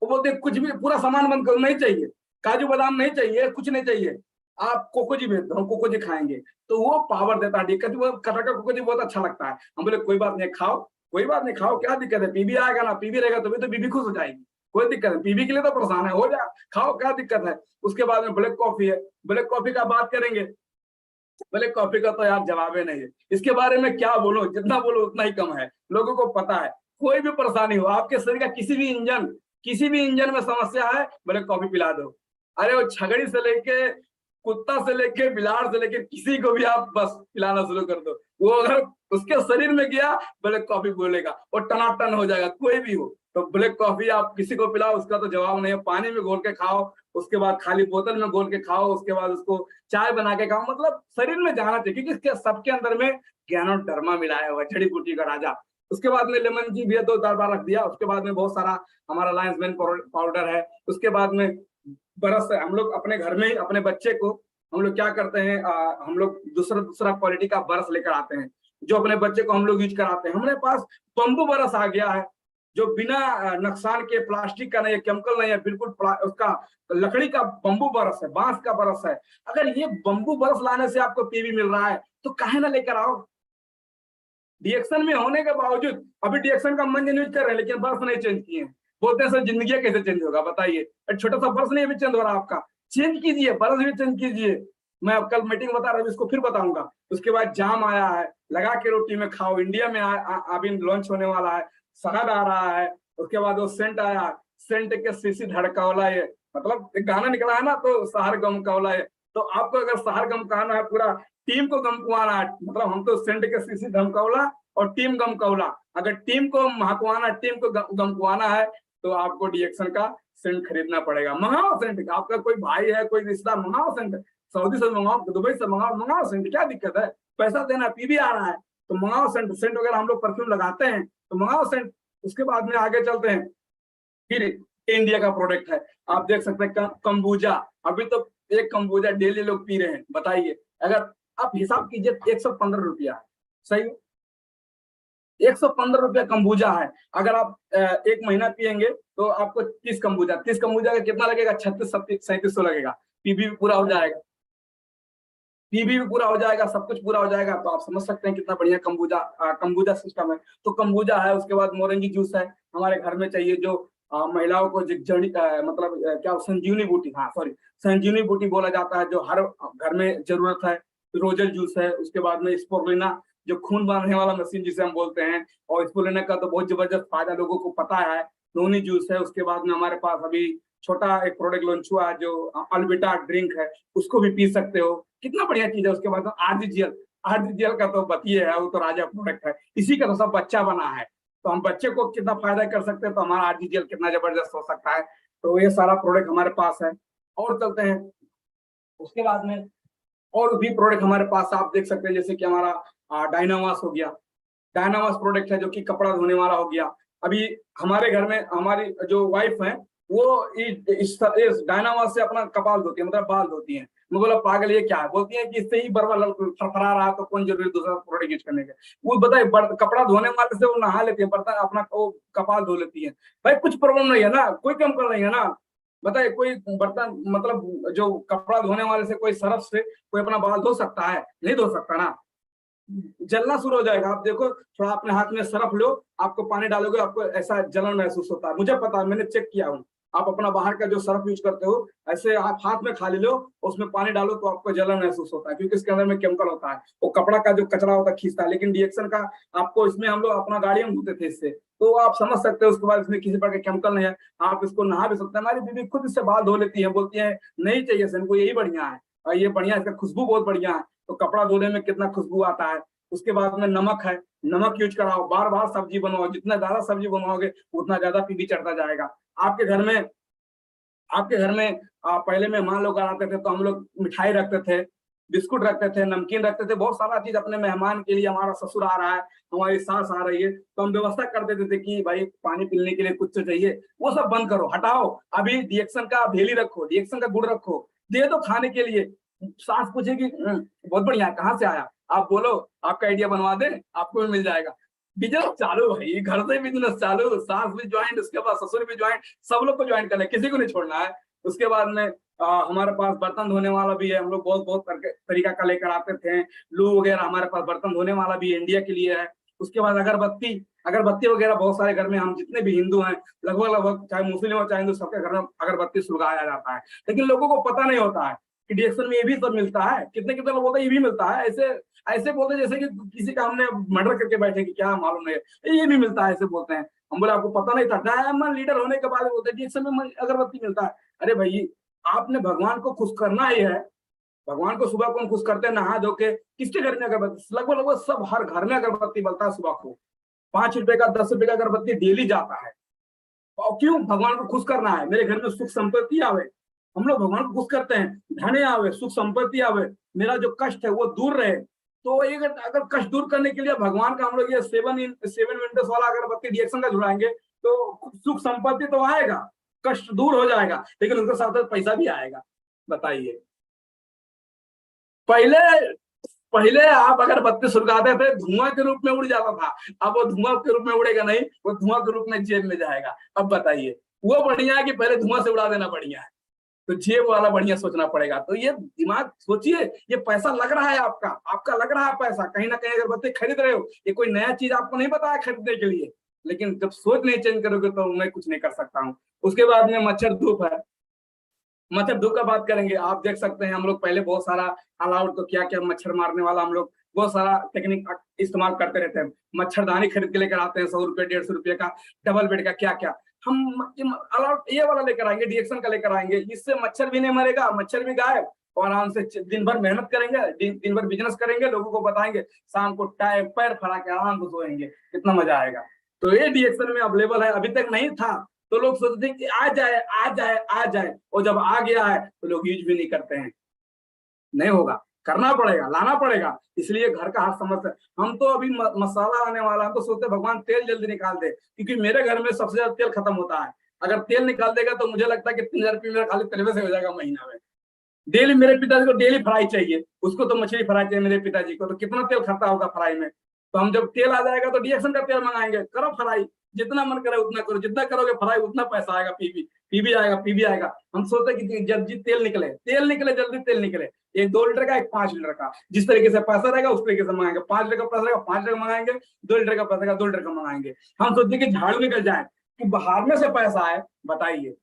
वो बोलते हैं कुछ भी, पूरा सामान बंद करो, नहीं चाहिए, काजू बादाम नहीं चाहिए, कुछ नहीं चाहिए, आप कोको जी भेज दो, हम कोको जी खाएंगे। तो वो पावर देता है। दिक्कत, वो कटर का कोको जी बहुत अच्छा लगता है। हम बोले कोई बात नहीं, खाओ, कोई बात नहीं, खाओ, क्या दिक्कत है, पीबी आएगा ना, पीबी रहेगा तो भी तो बीबी खुश हो जाएगी, कोई दिक्कत नहीं, पीबी के लिए तो परेशान है, हो जाए, खाओ, क्या दिक्कत है। उसके बाद में ब्लैक कॉफी है, ब्लैक कॉफी का बात करेंगे, ब्लैक कॉफी का तो यार जवाब ही नहीं है। इसके बारे में क्या बोलो, जितना बोलो उतना ही कम है, लोगों को पता है। कोई भी परेशानी हो, आपके शरीर का किसी भी इंजन में समस्या है, ब्लैक कॉफी पिला दो। अरे वो छगड़ी से लेके, कुत्ता से लेके, बिलाड़ से लेके, किसी को भी आप बस पिलाना शुरू कर दो, वो अगर उसके शरीर में गया, ब्लैक कॉफी बोलेगा, और टनाटन हो जाएगा, कोई भी हो। तो ब्लैक कॉफी आप किसी को पिलाओ, उसका तो जवाब नहीं है। पानी में घोल के खाओ, उसके बाद खाली बोतल में घोल के खाओ, उसके बाद उसको चाय बना के खाओ, मतलब शरीर में जाना चाहिए, क्योंकि इसके सबके अंदर में ज्ञानोडर्मा मिलाया हुआ है, जड़ी बूटी का राजा। उसके बाद में लेमन जी भी 2 बार रख दिया। उसके बाद में बहुत सारा हमारा लायंस मैन पाउडर है। उसके बाद में बरस है, हम लोग अपने घर में ही अपने बच्चे को हम लोग क्या करते हैं, हम लोग दूसरा क्वालिटी का बरस लेकर आते हैं, जो अपने बच्चे को हम लोग यूज कराते हैं। हमारे पास बम्बू बरस आ गया है, जो बिना नुकसान के, प्लास्टिक का नहीं है, केमिकल नहीं है, बिल्कुल उसका लकड़ी का बम्बू बरस है, बांस का बरस है। अगर ये बम्बू बरस लाने से आपको पीवी मिल रहा है तो काहे ना लेकर आओ। डीएक्शन में होने के बावजूद अभी डीएक्शन का मंजन यूज कर रहे हैं, लेकिन बर्फ नहीं चेंज किए हैं। बोलते हैं सर जिंदगी कैसे चेंज होगा, बताइए, छोटा सा बर्फ नहीं अभी चेंज हो रहा आपका, चेंज कीजिए, बर्फ भी चेंज कीजिए। मैं अब कल मीटिंग बता रहा हूँ, इसको फिर बताऊंगा। उसके बाद जाम आया है, लगा के रोटी में खाओ, इंडिया में अभी लॉन्च होने वाला है। शहद आ रहा है, उसके बाद वो सेंट आया, सेंट के सीसी धड़कावला, ये मतलब एक गाना निकला है ना, तो शहर गम कावला है। तो आपको अगर शहर गम कहना है, पूरा टीम को गम कुआना है, मतलब हम तो सेंट के सीसी धमकावला और टीम गम कौला, अगर टीम को महकवाना, टीम को गम कुआना है, तो आपको डीएक्शन का सेंट खरीदना पड़ेगा। मंगाओ सेंट, आपका कोई भाई है, कोई रिश्ता, मंगाओ सेंट, सऊदी से मंगाओ, दुबई से मंगाओ, मंगाओ सेंट, क्या दिक्कत है? पैसा देना, पीबी आ रहा है तो मंगाओ सेंट। सेंट वगैरह हम लोग परफ्यूम लगाते हैं तो मंगाओ सेंट। उसके बाद में आगे चलते हैं, फिर इंडिया का प्रोडक्ट है, आप देख सकते हैं कंबूजा। अभी तो एक कंबूजा डेली लोग पी रहे हैं, बताइए। अगर आप हिसाब कीजिए, 115 रुपया, सही, 115 रुपया कंबूजा है। अगर आप एक महीना पियेंगे तो आपको 30 कंबूजा, 30 कंबूजा का कितना लगेगा? 36-3700 लगेगा। पीबी भी पूरा हो जाएगा, पीबी भी पूरा हो जाएगा, सब कुछ पूरा हो जाएगा। तो आप समझ सकते हैं कितना बढ़िया कंबूजा सिस्टम है। तो कंबूजा है, उसके बाद मोरंगी जूस है, हमारे घर में चाहिए, जो महिलाओं को जड़ी मतलब क्या संजीवनी बूटी, हाँ सॉरी, संजीवनी बूटी बोला जाता है, जो हर घर में जरूरत है। रोजल जूस है, उसके बाद में स्पोरुलिना, जो खून बनाने वाला मशीन जिसे हम बोलते हैं, और स्पोरुलिना का तो बहुत जबरदस्त फायदा लोगों को पता है। नोनी जूस है, उसके बाद में हमारे पास अभी छोटा एक प्रोडक्ट लॉन्च हुआ है जो अल्बिटा ड्रिंक है, उसको भी पी सकते हो, कितना बढ़िया चीज है। उसके बाद आरजीजीएल, आरजीजीएल का तो बतिए है, वो तो राजा प्रोडक्ट है, इसी का तो सब बच्चा बना है। तो हम बच्चे को कितना फायदा कर सकते हैं, तो हमारा आरजीजीएल कितना जबरदस्त हो सकता है। तो ये सारा प्रोडक्ट हमारे पास है। और चलते हैं, उसके बाद में और भी प्रोडक्ट हमारे पास आप देख सकते हैं, जैसे कि हमारा डायनामास हो गया। डायनामास प्रोडक्ट है जो कि कपड़ा धोने वाला हो गया। अभी हमारे घर में हमारी जो वाइफ है, वो इस डायनामास से अपना कपाल धोती है, मतलब बाल धोती है। मैं बोला पागल ये क्या है? बोलती है कि इससे ही बरवा फरफरा रहा, तो कौन जरूरी दूसरा प्रोडक्ट यूज करने का। वो बताए कपड़ा धोने वाले से वो नहा लेती है, बर्तन अपना वो कपाल धो लेती है। भाई कुछ प्रॉब्लम नहीं है ना, कोई केमिकल नहीं है ना। बताइए, कोई बर्तन मतलब जो कपड़ा धोने वाले से, कोई सरफ से कोई अपना बाल धो सकता है? नहीं धो सकता ना, जलना शुरू हो जाएगा। आप देखो, थोड़ा अपने हाथ में सरफ लो, आपको पानी डालोगे, आपको ऐसा जलन महसूस होता है, मुझे पता है, मैंने चेक किया हूँ। आप अपना बाहर का जो सरफ यूज करते हो, ऐसे आप हाथ में खा लो, उसमें पानी डालो तो आपको जलन महसूस होता है, क्योंकि इसके अंदर में केमिकल होता है, वो कपड़ा का जो कचरा होता है खींचता है। लेकिन डिएक्शन का आपको, इसमें हम लोग अपना गाड़ियां धोते थे इससे, तो आप समझ सकते हो। उसके बाद इसमें किसी प्रकार के केमिकल नहीं है, आप इसको नहा भी सकते हैं। हमारी बीबी खुद इससे बाल धो लेती है, बोलती है नहीं चाहिए सर, इनको यही बढ़िया है, और ये बढ़िया, इसका खुशबू बहुत बढ़िया है। तो कपड़ा धोने में कितना खुशबू आता है। उसके बाद में नमक है, नमक यूज कराओ, बार बार सब्जी बनाओ, जितना ज्यादा सब्जी बनाओगे उतना ज्यादा पीबी चढ़ता जाएगा। आपके घर में आपके घर में पहले मेहमान लोग आते थे तो हम लोग मिठाई रखते थे, बिस्कुट रखते थे, नमकीन रखते थे, बहुत सारा चीज अपने मेहमान के लिए। हमारा ससुर आ रहा है, हमारी सास आ रही है, तो हम व्यवस्था कर देते थे कि भाई पानी पीने के लिए कुछ तो चाहिए। वो सब बंद करो, हटाओ। अभी डिएक्शन का भेली रखो, डिएक्शन का गुड़ रखो, दे दो खाने के लिए। सास पूछेगी बहुत बढ़िया, कहाँ से आया? आप बोलो आपका आइडिया बनवा दे, आपको भी मिल जाएगा। बिजनेस चालू भाई, घर से बिजनेस चालू, सास भी ज्वाइंट, उसके बाद ससुर भी ज्वाइंट, सब लोग को ज्वाइन करना है, किसी को नहीं छोड़ना है। उसके बाद में हमारे पास बर्तन धोने वाला भी है, हम लोग बहुत बहुत तरीका का लेकर आते थे। लू वगैरह हमारे पास बर्तन धोने वाला भी इंडिया के लिए है। उसके बाद अगरबत्ती, अगरबत्ती वगैरह बहुत सारे घर में, हम जितने भी हिंदू हैं लगभग लगभग, चाहे मुस्लिम हो चाहे हिंदू, सबके घर में अगरबत्ती सुलगाया जाता है। लेकिन लोगों को पता नहीं होता है कि डिएक्शन में ये भी सब मिलता है। कितने कितने लोग बोलते हैं ये भी मिलता है, ऐसे ऐसे बोलते जैसे कि किसी का हमने मर्डर करके बैठे कि क्या मालूम नहीं, ये भी मिलता है, ऐसे बोलते हैं। हम बोले आपको पता नहीं था? डायमंड लीडर होने के बाद बोलते हैं डिएक्शन में अगरबत्ती मिलता है। अरे भाई, आपने भगवान को खुश करना ही है। भगवान को सुबह कौन खुश करते हैं? नहा धो के। किसके घर में अगरबत्ती? लगभग लगभग सब, हर घर में अगरबत्ती बनता है सुबह को। 5 रुपए का 10 रुपए का अगरबत्ती डेली जाता है। और क्यों? भगवान को खुश करना है, मेरे घर में सुख संपत्ति आवे। हम लोग भगवान को खुश करते हैं, धने आवे, सुख संपत्ति आवे, मेरा जो कष्ट है वो दूर रहे। तो ये अगर कष्ट दूर करने के लिए भगवान का हम लोग ये 7 विंडोज वाला अगरबत्ती डिएक्शन का जुड़ाएंगे, तो सुख संपत्ति तो आएगा, कष्ट दूर हो जाएगा, लेकिन उनके साथ साथ पैसा भी आएगा। बताइए, पहले पहले आप अगर बत्ती सुलगाते थे धुआं के रूप में उड़ जाता था, अब वो धुआं के रूप में उड़ेगा नहीं, वो धुआं के रूप में जेब में जाएगा। अब बताइए, वो बढ़िया है कि पहले धुआं से उड़ा देना बढ़िया है? तो जेब वाला बढ़िया सोचना पड़ेगा। तो ये दिमाग सोचिए, ये पैसा लग रहा है आपका, आपका लग रहा है पैसा, कहीं ना कहीं अगरबत्ती खरीद रहे हो, ये कोई नया चीज आपको नहीं बताया खरीदने के लिए, लेकिन जब सोच नहीं चेंज करोगे तो मैं कुछ नहीं कर सकता हूँ। उसके बाद में मच्छर धूप है, मच्छर धूप का बात करेंगे। आप देख सकते हैं, हम लोग पहले बहुत सारा अलाउड, तो क्या क्या मच्छर मारने वाला हम लोग बहुत सारा टेक्निक इस्तेमाल करते रहते हैं। मच्छरदानी खरीद के लेकर आते हैं, 100 रुपए 150 रुपए का, डबल बेड का, क्या क्या हम अलाउड ये वाला लेकर आएंगे, डिएक्शन का लेकर आएंगे। इससे मच्छर भी नहीं मरेगा, मच्छर भी गायब, और आराम से दिन भर मेहनत करेंगे, दिन भर बिजनेस करेंगे, लोगों को बताएंगे, शाम को टाइम पैर फड़ा के आराम से सोएंगे, कितना मजा आएगा। तो ये डिएक्शन में अवेलेबल है, अभी तक नहीं था तो लोग सोचते हैं कि आ जाए आ जाए आ जाए, और जब आ गया है तो लोग यूज भी नहीं करते हैं। नहीं होगा, करना पड़ेगा, लाना पड़ेगा। इसलिए घर का हर समस्या, हम तो अभी मसाला आने वाला, हम तो सोचते भगवान तेल जल्दी निकाल दे, क्योंकि मेरे घर में सबसे ज्यादा तेल खत्म होता है। अगर तेल निकाल देगा तो मुझे लगता है कि 3,000 रुपये मेरा खाली तेल में से हो जाएगा महीना में। डेली मेरे पिताजी को डेली फ्राई चाहिए, उसको तो मछली फ्राई चाहिए मेरे पिताजी को, तो कितना तेल खाता होगा फ्राई में। तो हम जब तेल आ जाएगा तो डीएक्शन का तेल मंगाएंगे, करो फ्राई, जितना मन करे उतना करो, जितना करोगे फ्राई उतना पैसा आएगा, पीबी आएगा, पीबी आएगा। हम सोचते कि जल्दी तेल निकले, तेल निकले, जल्दी तेल निकले। एक 2 लीटर का, एक 5 लीटर का, जिस तरीके से पैसा रहेगा उस तरीके से मंगाएंगे। 5 लीटर का पैसा रहेगा 5 लीटर मंगाएंगे, 2 लीटर का पैसा रहेगा 2 लीटर का मंगाएंगे। हम सोचते कि झाड़ू निकल जाए, कि बाहर में से पैसा आए, बताइए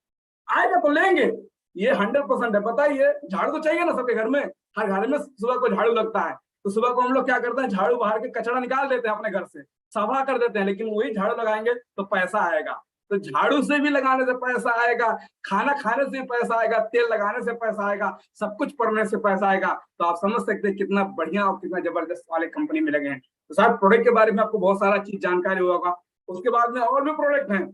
आएगा तो लेंगे, ये 100% है। बताइए, झाड़ू तो चाहिए ना सबके घर में, हर घर में सुबह को झाड़ू लगता है। तो सुबह को हम लोग क्या करते हैं, झाड़ू बाहर के कचरा निकाल देते हैं अपने घर से, सफा कर देते हैं, लेकिन वही झाड़ू लगाएंगे तो पैसा आएगा। तो झाड़ू से भी लगाने से पैसा आएगा, खाना खाने से भी पैसा आएगा, तेल लगाने से पैसा आएगा, सब कुछ पड़ने से पैसा आएगा। तो आप समझ सकते हैं कितना बढ़िया और कितना जबरदस्त वाले कंपनी में लगे हैं। तो शायद प्रोडक्ट के बारे में आपको बहुत सारा चीज जानकारी होगा। उसके बाद में और भी प्रोडक्ट हैं,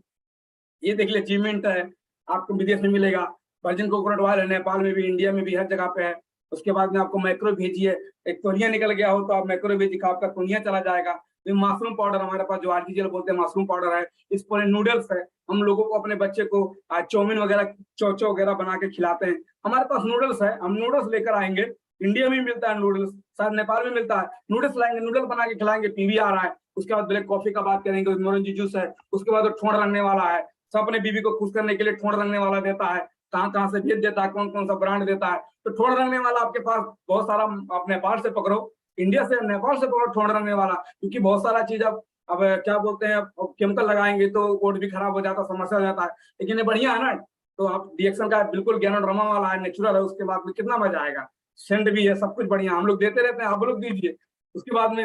ये देख लिया, जीमेंट है, आपको विदेश में मिलेगा। वर्जिन कोकोनट ऑयल है, नेपाल में भी, इंडिया में भी, हर जगह पे है। उसके बाद में आपको मैक्रो भेजिए, एक तोनिया निकल गया हो तो आप मैक्रो भेजिए, आपका तोनिया चला जाएगा। तो माशरूम पाउडर हमारे पास, जो आर्टिफिशियल बोलते हैं माशरूम पाउडर है। इस पूरे नूडल्स है, हम लोगों को अपने बच्चे को चाउमीन वगैरह, चौचो वगैरह बना के खिलाते हैं। हमारे पास नूडल्स है, हम नूडल्स लेकर आएंगे। इंडिया में मिलता है नूडल्स, शायद नेपाल में मिलता है, नूडल्स लाएंगे, नूडल्स बना के खिलाएंगे, पीवी आ रहा है। उसके बाद ब्लैक कॉफी का बात करेंगे, मोरंजी जूस है। उसके बाद ठोड़ रंगने वाला है, सब अपने बीवी को खुश करने के लिए ठोड़ रंगने वाला देता है, कहाँ कहाँ से भेज देता है, कौन कौन सा ब्रांड देता है। तो ठोड़ रंगने वाला आपके पास बहुत सारा, आप नेपाल से पकड़ो, इंडिया से, नेपाल से पकड़ो ठोड़ रंगने वाला, क्योंकि बहुत सारा चीज अब क्या बोलते हैं, केमिकल लगाएंगे तो कोड भी खराब हो जाता, समस्या हो जाता है। लेकिन ये बढ़िया है ना, तो आप डीएक्शन का बिल्कुल ज्ञानोरमा वाला है, नेचुरल है। उसके बाद में कितना मजा आएगा, सेंट भी है, सब कुछ बढ़िया, हम लोग देते रहते हैं, आप लोग दीजिए। उसके बाद में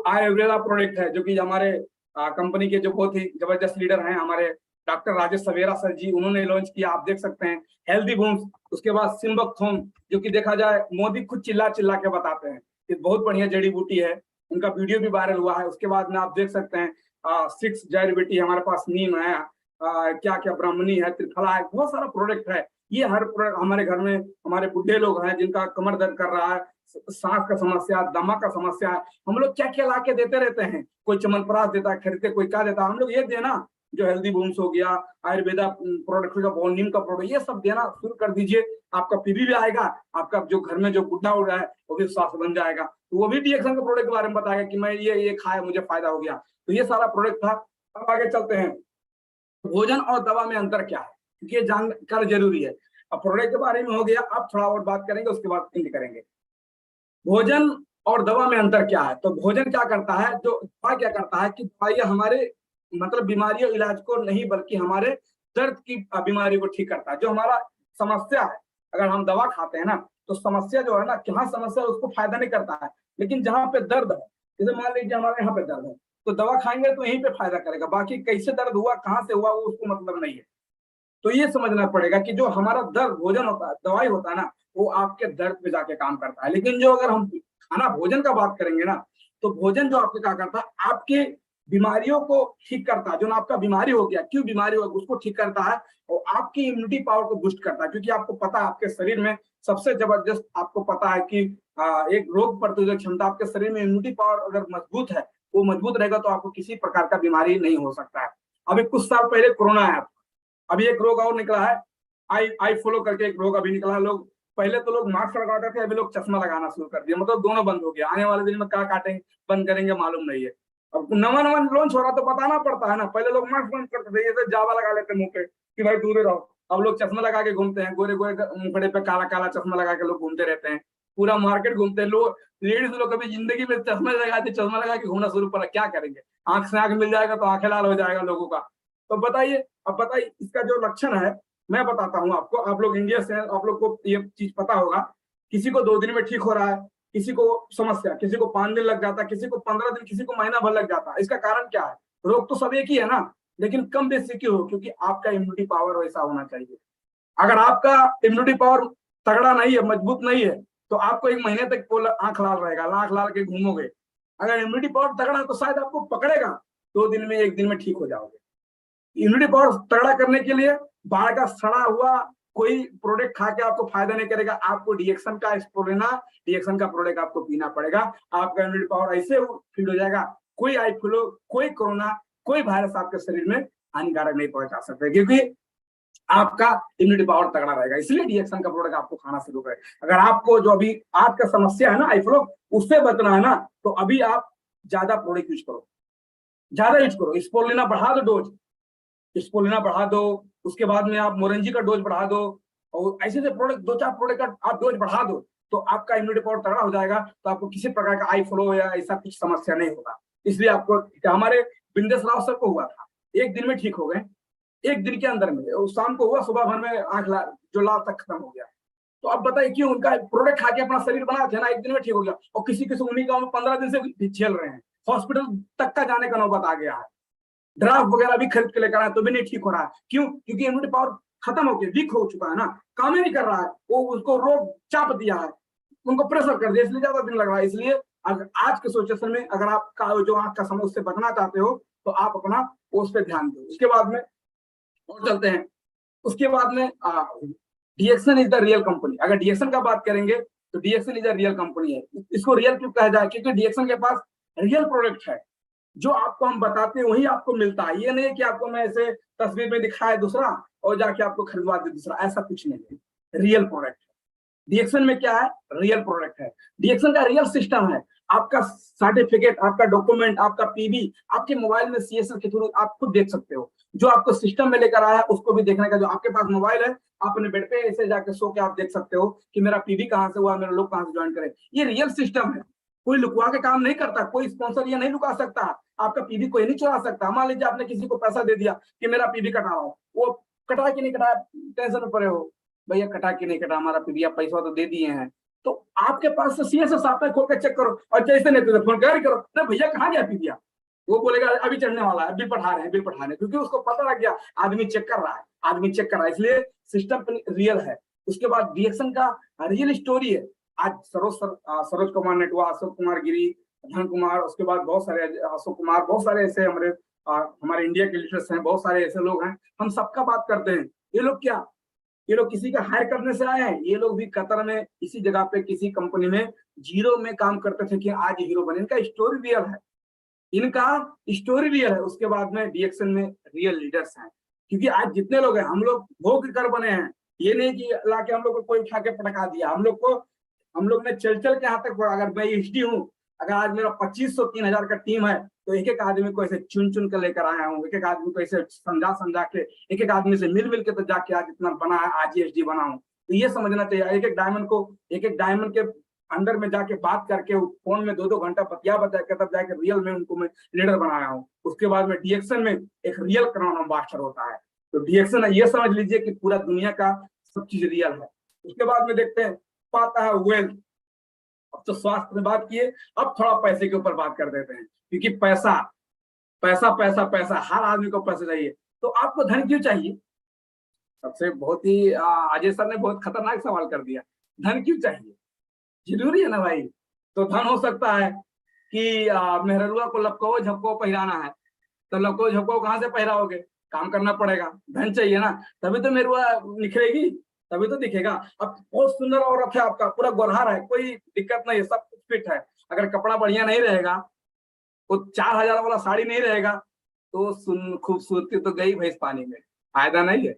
आयुर्वेदा प्रोडक्ट है, जो कि हमारे कंपनी के जो बहुत ही जबरदस्त लीडर हैं, हमारे डॉक्टर राजेश सवेरा सर जी, उन्होंने लॉन्च किया, आप देख सकते हैं, हेल्दी बूम्स। उसके बाद सिम्बकथोम, जो कि देखा जाए मोदी खुद चिल्ला चिल्ला के बताते हैं कि बहुत बढ़िया जड़ी बूटी है, उनका वीडियो भी वायरल हुआ है। उसके बाद में आप देख सकते हैं 6 जड़ी बूटी हमारे पास, नीम है, क्या क्या ब्राह्मणी है, त्रिफला है, बहुत सारा प्रोडक्ट है। ये हर प्रोडक्ट हमारे घर में, हमारे बुढ़े लोग हैं जिनका कमर दर्द कर रहा है, सांस का समस्या, दमा का समस्या है, हम लोग क्या क्या ला के देते रहते हैं। कोई चमनप्राश देता है खरीदते, कोई क्या देता है, हम लोग ये देना, जो हेल्दी बूम्स हो गया, आयुर्वेदा प्रोडक्ट का, नीम का प्रोडक्ट, ये सब देना शुरू कर दीजिए। आपका पीबी भी आएगा, आपका जो घर में जो बुढ़ा हो रहा है वो भी स्वास्थ्य बन जाएगा। तो वो भी डीएक्शन के प्रोडक्ट के बारे में बताएगा कि मैं ये खाया, मुझे फायदा हो गया। तो ये सारा प्रोडक्ट था। अब आगे चलते हैं, भोजन और दवा में अंतर क्या है, क्योंकि ये जानकर जरूरी है। अब प्रोडक्ट के बारे में हो गया, अब थोड़ा और बात करेंगे, उसके बाद एंड करेंगे। भोजन और दवा में अंतर क्या है, तो भोजन क्या करता है, जो दवा क्या करता है कि दवाइयां हमारे मतलब बीमारियों इलाज को नहीं, बल्कि हमारे दर्द की बीमारी को ठीक करता है। जो हमारा समस्या है, अगर हम दवा खाते हैं ना, तो समस्या जो है ना, जहाँ समस्या है उसको फायदा नहीं करता है, लेकिन जहाँ पे दर्द है, जैसे मान लीजिए हमारे यहाँ पे दर्द है, तो दवा खाएंगे तो यहीं पे फायदा करेगा, बाकी कैसे दर्द हुआ, कहाँ से हुआ, वो उसको मतलब नहीं है। तो ये समझना पड़ेगा कि जो हमारा दर्द भोजन होता है, दवाई होता है ना, वो आपके दर्द पे जाके काम करता है। लेकिन जो अगर हम खाना भोजन का बात करेंगे ना, तो भोजन जो आपके क्या करता है, आपके बीमारियों को ठीक करता है। जो ना आपका बीमारी हो गया, क्यों बीमारी हो गया, उसको ठीक करता है, और आपकी इम्यूनिटी पावर को बूस्ट करता है। क्योंकि आपको पता है आपके शरीर में सबसे जबरदस्त, आपको पता है कि एक रोग प्रतिरोधक क्षमता, आपके शरीर में इम्यूनिटी पावर अगर मजबूत है, वो मजबूत रहेगा तो आपको किसी प्रकार का बीमारी नहीं हो सकता है। अभी कुछ साल पहले कोरोना आया, अभी एक रोग और निकला है, आई फ्लो करके एक रोग अभी निकला है। लोग पहले तो लोग मास्क लगाते थे, अभी लोग चश्मा लगाना शुरू कर दिया, मतलब दोनों बंद हो गया। आने वाले दिन में क्या काटेंगे, बंद करेंगे मालूम नहीं है। अब नवा नवा लॉन्च हो रहा तो बताना पड़ता है ना, पहले लोग मास्क बंद करते थे, जैसे जावा लगा लेते मुंह पे कि भाई दूर रहो। अब लोग चश्मा लगा के घूमते हैं, गोरे गोरे मुखड़े पे काला काला चश्मा लगा के लोग घूमते रहते हैं, पूरा मार्केट घूमते हैं लोग। लेडीज लोग कभी जिंदगी में चश्मा लगाते, चश्मा लगा के घूमना शुरू करा, क्या करेंगे, आंख से आंख मिल जाएगा तो आंखें लाल हो जाएगा लोगों का। तो बताइए, अब बताइए इसका जो लक्षण है, मैं बताता हूँ आपको। आप लोग इंडिया से, आप लोग को ये चीज पता होगा, किसी को 2 दिन में ठीक हो रहा है, किसी को समस्या, किसी को 5 दिन लग जाता है, किसी को 15 दिन, किसी को महीना भर लग जाता है। इसका कारण क्या है, रोग तो सब एक ही है ना, लेकिन कम बेसी क्यों हो, क्योंकि आपका इम्यूनिटी पावर वैसा होना चाहिए। अगर आपका इम्यूनिटी पावर तगड़ा नहीं है, मजबूत नहीं है, तो आपको 1 महीने तक आंख लाल रहेगा, आंख लाल के घूमोगे। अगर इम्यूनिटी पावर तगड़ा है तो शायद आपको पकड़ेगा, 2 दिन में 1 दिन में ठीक हो जाओगे। इम्यूनिटी पावर तगड़ा करने के लिए बाहर का सड़ा हुआ कोई प्रोडक्ट खा के आपको फायदा नहीं करेगा, आपको डीएक्सन का स्पोलेना, डीएक्सन का प्रोडक्ट आपको पीना पड़ेगा। आपका इम्यूनिटी पावर ऐसे फील हो जाएगा, कोई आई फ्लू, कोई कोरोना, कोई वायरस आपके शरीर में हानिकारक नहीं पहुंचा सकते, क्योंकि आपका इम्यूनिटी पावर तगड़ा रहेगा। इसलिए डीएक्सन का प्रोडक्ट आपको खाना शुरू करें। अगर आपको जो अभी आपका समस्या है ना आई फ्लू, उससे बचना है ना, तो अभी आप ज्यादा प्रोडक्ट यूज करो, ज्यादा यूज करो। स्पोलेना बढ़ा दो डोज, स्पोलेना बढ़ा दो, उसके बाद में आप मोरेंजी का डोज बढ़ा दो, और ऐसे से प्रोडक्ट 2-4 प्रोडक्ट का आप डोज बढ़ा दो, तो आपका इम्यूनिटी पावर तगड़ा हो जाएगा। तो आपको किसी प्रकार का आई फ्लो या ऐसा कुछ समस्या नहीं होगा। इसलिए आपको, हमारे बिंदेश राव सर को हुआ था, एक दिन में ठीक हो गए, एक दिन के अंदर में, शाम को हुआ, सुबह भर में आंख जो लाल तक खत्म हो गया। तो अब बताइए क्यों? उनका प्रोडक्ट खा के अपना शरीर बना थे ना, एक दिन में ठीक हो गया। और किसी किसी उन्हीं गांव में 15 दिन से झेल रहे हैं, हॉस्पिटल तक का जाने का नौबत आ गया है, ड्राफ्ट वगैरह भी खरीद के लेकर आए तो भी नहीं ठीक हो रहा है। क्यों? क्योंकि इम्यूनिटी पावर खत्म होकर वीक हो चुका है ना, काम ही नहीं कर रहा है, वो उसको रोग चाप दिया है, उनको प्रेशर कर दिया, इसलिए ज्यादा दिन लग रहा है। इसलिए अगर आज के सिचुएशन में अगर आपका जो आंख का समय उससे बचना चाहते हो, तो आप अपना उस पर ध्यान दो। उसके बाद में और चलते हैं, उसके बाद में डीएक्सन इज द रियल कंपनी। अगर डीएक्सन का बात करेंगे तो डीएक्सन इज द रियल कंपनी है। इसको रियल क्यों कहा जाए? क्योंकि डीएक्सन के पास रियल प्रोडक्ट है, जो आपको हम बताते हैं वही आपको मिलता है। ये नहीं है कि आपको मैं ऐसे तस्वीर में दिखाया दूसरा और जाके आपको खरीदवा दे दूसरा, ऐसा कुछ नहीं है। रियल प्रोडक्ट है डीएक्सन में। क्या है? रियल प्रोडक्ट है। डीएक्सन का रियल सिस्टम है। आपका सर्टिफिकेट, आपका डॉक्यूमेंट, आपका पीबी आपके मोबाइल में सीएसएस के थ्रू आप खुद देख सकते हो। जो आपको सिस्टम में लेकर आया है उसको भी देखने का, जो आपके पास मोबाइल है, आप अपने बेड पे ऐसे जाके सो के आप देख सकते हो कि मेरा पीबी कहाँ से हुआ, मेरे लोग कहाँ से ज्वाइन करे। ये रियल सिस्टम है, कोई लुकवा के काम नहीं करता, कोई स्पॉन्सर ये नहीं लुका सकता, आपका पीबी कोई नहीं चुरा सकता। मान लीजिए आपने किसी को पैसा दे दिया कि मेरा पीबी कटा रहा हो, वो कटा कि नहीं कटा, टेंशन में पड़े हो, भैया कटा कि नहीं कटा, हमारा पीबी, आप पैसा तो दे दिए हैं, तो आपके पास से सीएसएस आता है, खोल के चेक करो। और जैसे नहीं तो फोन कर करो, ना भैया कहाँ गया पीबी, वो बोलेगा अभी चढ़ने वाला है, बिल पठा रहे हैं, बिल पठा रहे हैं, क्योंकि उसको पता लग गया आदमी चेक कर रहा है, आदमी चेक कर रहा है, इसलिए सिस्टम रियल है। उसके बाद डीएक्सन का रियल स्टोरी है। आज सरोज कुमार नेटवा, अशोक कुमार गिरी, धन कुमार, उसके बाद बहुत सारे अशोक कुमार, बहुत सारे ऐसे हमारे इंडिया के लीडर्स हैं, बहुत सारे ऐसे लोग हैं, हम सबका बात करते हैं। ये लोग क्या, ये लोग किसी का हायर करने से आए हैं? ये लोग भी कतर में इसी जगह पे किसी कंपनी में जीरो में काम करते थे कि आज हीरो बने। इनका स्टोरी रियल है, इनका स्टोरी रियल है। उसके बाद में डीएक्सन में रियल लीडर्स हैं, क्योंकि आज जितने लोग हैं, हम लोग भोग कर बने हैं। ये नहीं कि लाके हम लोग को कोई उठा के पटका दिया, हम लोग ने चल चल के यहाँ तक पढ़ा। अगर मैं एचडी हूँ, अगर आज मेरा 2500-3000 का टीम है, तो एक एक आदमी को ऐसे चुन चुन कर लेकर आया हूँ, एक एक आदमी को ऐसे समझा समझा के, एक एक आदमी से मिल मिल के तो जाके आज इतना बना है, आज ही एचडी बना हूँ। तो ये समझना चाहिए, एक एक डायमंड के अंदर में जाके बात करके फोन में 2-2 घंटा बतिया के तब जाके रियल में उनको मैं लीडर बनाया हूँ। उसके बाद में डीएक्सन में एक रियल क्राउन मास्टर होता है। तो डीएक्सन ये समझ लीजिए कि पूरा दुनिया का सब चीज रियल है। उसके बाद में देखते हैं, पाता है वेल्थ। अब तो स्वास्थ्य में बात किए, अब थोड़ा पैसे के ऊपर बात कर देते हैं, क्योंकि पैसा पैसा पैसा पैसा, हर आदमी को पैसा चाहिए। तो आपको धन क्यों चाहिए? सबसे बहुत ही अजय सर ने बहुत खतरनाक सवाल कर दिया, धन क्यों चाहिए? जरूरी है ना भाई। तो धन हो सकता है कि मेहरुआ को लपको झपको पहराना है, तो लपको झपको कहाँ से पहराओगे? काम करना पड़ेगा, धन चाहिए ना, तभी तो मेहरुआ निखरेगी, तभी तो दिखेगा। अब बहुत सुंदर औरत है, आपका पूरा गोरहार है, कोई दिक्कत नहीं है, सब कुछ फिट है, अगर कपड़ा बढ़िया नहीं रहेगा, वो 4000 वाला साड़ी नहीं रहेगा, तो खूबसूरती तो गई भैंस पानी में, फायदा नहीं है।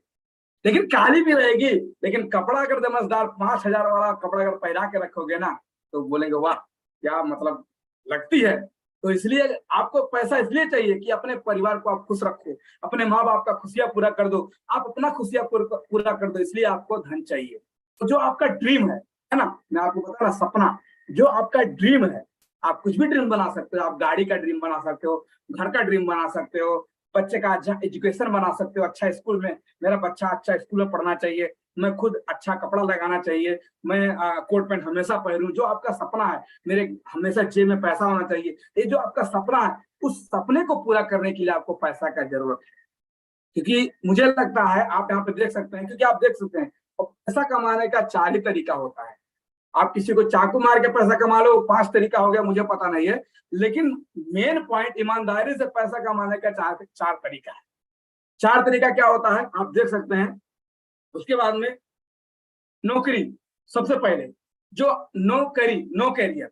लेकिन काली भी रहेगी, लेकिन कपड़ा अगर दमसदार 5000 वाला कपड़ा अगर पहना के रखोगे ना, तो बोलेंगे वाह क्या मतलब लगती है। तो इसलिए आपको पैसा इसलिए चाहिए कि अपने परिवार को आप खुश रखो, अपने माँ बाप का खुशियां पूरा कर दो, आप अपना खुशियां पूरा कर दो, इसलिए आपको धन चाहिए। तो जो आपका ड्रीम है ना, मैं आपको बता रहा, सपना जो आपका ड्रीम है, आप कुछ भी ड्रीम बना सकते हो। आप गाड़ी का ड्रीम बना सकते हो, घर का ड्रीम बना सकते हो, बच्चे का अच्छा एजुकेशन बना सकते हो, अच्छा स्कूल में, मेरा बच्चा अच्छा स्कूल में पढ़ना चाहिए, मैं खुद अच्छा कपड़ा लगाना चाहिए, मैं कोट पैंट हमेशा पहनूं, जो आपका सपना है, मेरे हमेशा जेब में पैसा होना चाहिए, ये जो आपका सपना है, उस सपने को पूरा करने के लिए आपको पैसा का जरूरत है। क्योंकि मुझे लगता है, आप यहाँ पे देख सकते हैं, क्योंकि आप देख सकते हैं, और पैसा कमाने का 4 ही तरीका होता है। आप किसी को चाकू मार के पैसा कमा लो, 5 तरीका हो गया, मुझे पता नहीं है, लेकिन मेन पॉइंट ईमानदारी से पैसा कमाने का 4 तरीका है। 4 तरीका क्या होता है आप देख सकते हैं। उसके बाद में नौकरी, सबसे पहले जो नौकरी, नो करियर,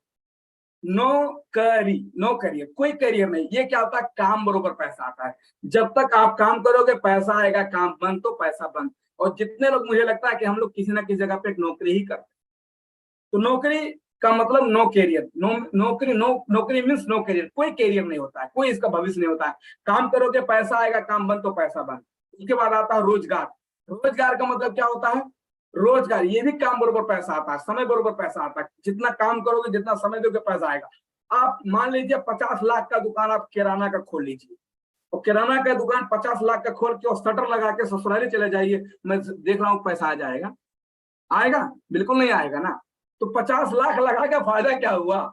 नौकरी, नो करियर, कोई करियर नहीं। ये क्या होता है, काम बरोबर पैसा आता है। जब तक आप काम करोगे पैसा आएगा, काम बंद तो पैसा बंद। और जितने लोग, मुझे लगता है कि हम लोग किसी ना किसी जगह पे एक नौकरी ही करते हैं। तो नौकरी का मतलब नो कैरियर, नौकरी मीन्स नो कैरियर, कोई कैरियर नहीं होता है, कोई इसका भविष्य नहीं होता है। काम करोगे पैसा आएगा, काम बंद तो पैसा बंद। उसके बाद आता है रोजगार। रोजगार का मतलब क्या होता है, रोजगार, ये भी काम बरोबर पैसा आता है, समय बरोबर पैसा आता है। जितना काम करोगे, जितना समय दोगे, पैसा आएगा। आप मान लीजिए 50 लाख का दुकान आप किराना का खोल लीजिए, और किराना का दुकान 50 लाख का खोल के और शटर लगा के ससुराली चले जाइए, मैं देख रहा हूँ पैसा आ जाएगा? आएगा? बिल्कुल नहीं आएगा ना। तो 50 लाख लगा के फायदा क्या हुआ?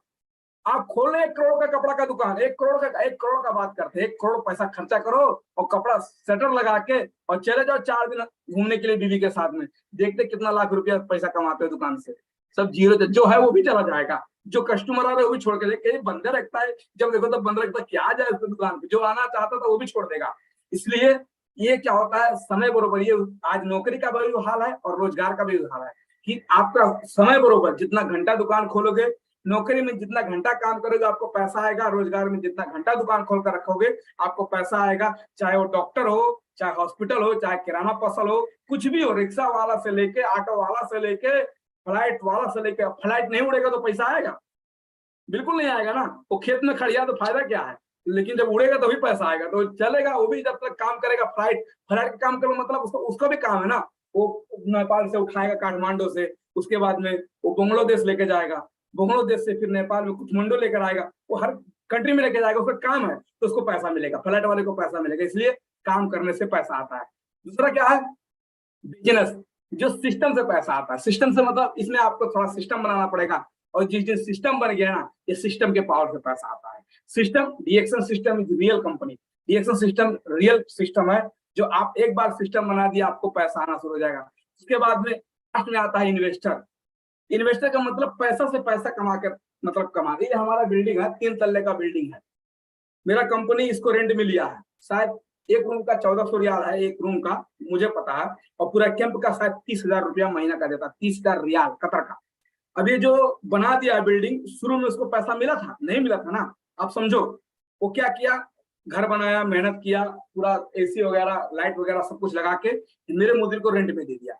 आप खोले 1 करोड़ का कपड़ा का दुकान, 1 करोड़ का बात करते हैं, 1 करोड़ पैसा खर्चा करो और कपड़ा सेटर लगा के और चले जाओ 4 दिन घूमने के लिए बीवी के साथ में, देखते कितना लाख रुपया पैसा कमाते हो दुकान से। सब जीरो, जो है वो भी चला जाएगा, जो कस्टमर आ रहे वो भी छोड़ के देखे, बंदे रखता है, जब देखो तो बंद रखता है, क्या जाए उसकी दुकान पे, जो आना चाहता था वो भी छोड़ देगा। इसलिए ये क्या होता है, समय बरोबर। ये आज नौकरी का भी हाल है और रोजगार का भी हाल है कि आपका समय बरोबर, जितना घंटा दुकान खोलोगे, नौकरी में जितना घंटा काम करोगे आपको पैसा आएगा, रोजगार में जितना घंटा दुकान खोल कर रखोगे आपको पैसा आएगा। चाहे वो डॉक्टर हो, चाहे हॉस्पिटल हो, चाहे किराना फसल हो, कुछ भी हो, रिक्शा वाला से लेके, ऑटो वाला से लेके, फ्लाइट वाला से लेके। फ्लाइट नहीं उड़ेगा तो पैसा आएगा? बिल्कुल नहीं आएगा ना। वो खेत में खड़िया तो फायदा क्या है, लेकिन जब उड़ेगा तभी पैसा आएगा, तो चलेगा वो भी जब तक काम करेगा। फ्लाइट फ्लाइट का काम करो मतलब उसको, उसका भी काम है ना। वो नेपाल से उठाएगा, काठमांडू से, उसके बाद में वो बांग्लादेश लेके जाएगा, बांग्लादेश से फिर नेपाल में काठमांडू लेकर आएगा, वो हर कंट्री में लेके जाएगा, उसका काम है, तो उसको पैसा मिलेगा, फ्लाइट वाले को पैसा मिलेगा। इसलिए काम करने से पैसा आता है। दूसरा क्या है, बिजनेस, जो सिस्टम से पैसा आता है। सिस्टम से मतलब इसमें आपको थोड़ा सिस्टम बनाना पड़ेगा, और जिस दिन सिस्टम बन गया ना, ये सिस्टम के पावर से पैसा आता है। सिस्टम, डीएक्शन सिस्टम इज रियल कंपनी। डीएक्शन सिस्टम रियल सिस्टम है, जो आप एक बार सिस्टम बना दिया आपको पैसा आना शुरू हो जाएगा। उसके बाद में लास्ट में आता है इन्वेस्टर। इन्वेस्टर का मतलब पैसा से पैसा कमा कर, मतलब कमा। ये हमारा बिल्डिंग है, 3 तल्ले का बिल्डिंग है, मेरा कंपनी इसको रेंट में लिया है। शायद एक रूम का 1400 रियाल है, एक रूम का, मुझे पता है। और पूरा कैंप का शायद 30,000 रुपया महीना का देता, 30,000 रियाल कतर का। अब ये जो बना दिया बिल्डिंग, शुरू में उसको पैसा मिला था? नहीं मिला था ना। आप समझो, वो क्या किया, घर बनाया, मेहनत किया, पूरा एसी वगैरह, लाइट वगैरह सब कुछ लगा के मेरे मुदीर को रेंट पे दे दिया।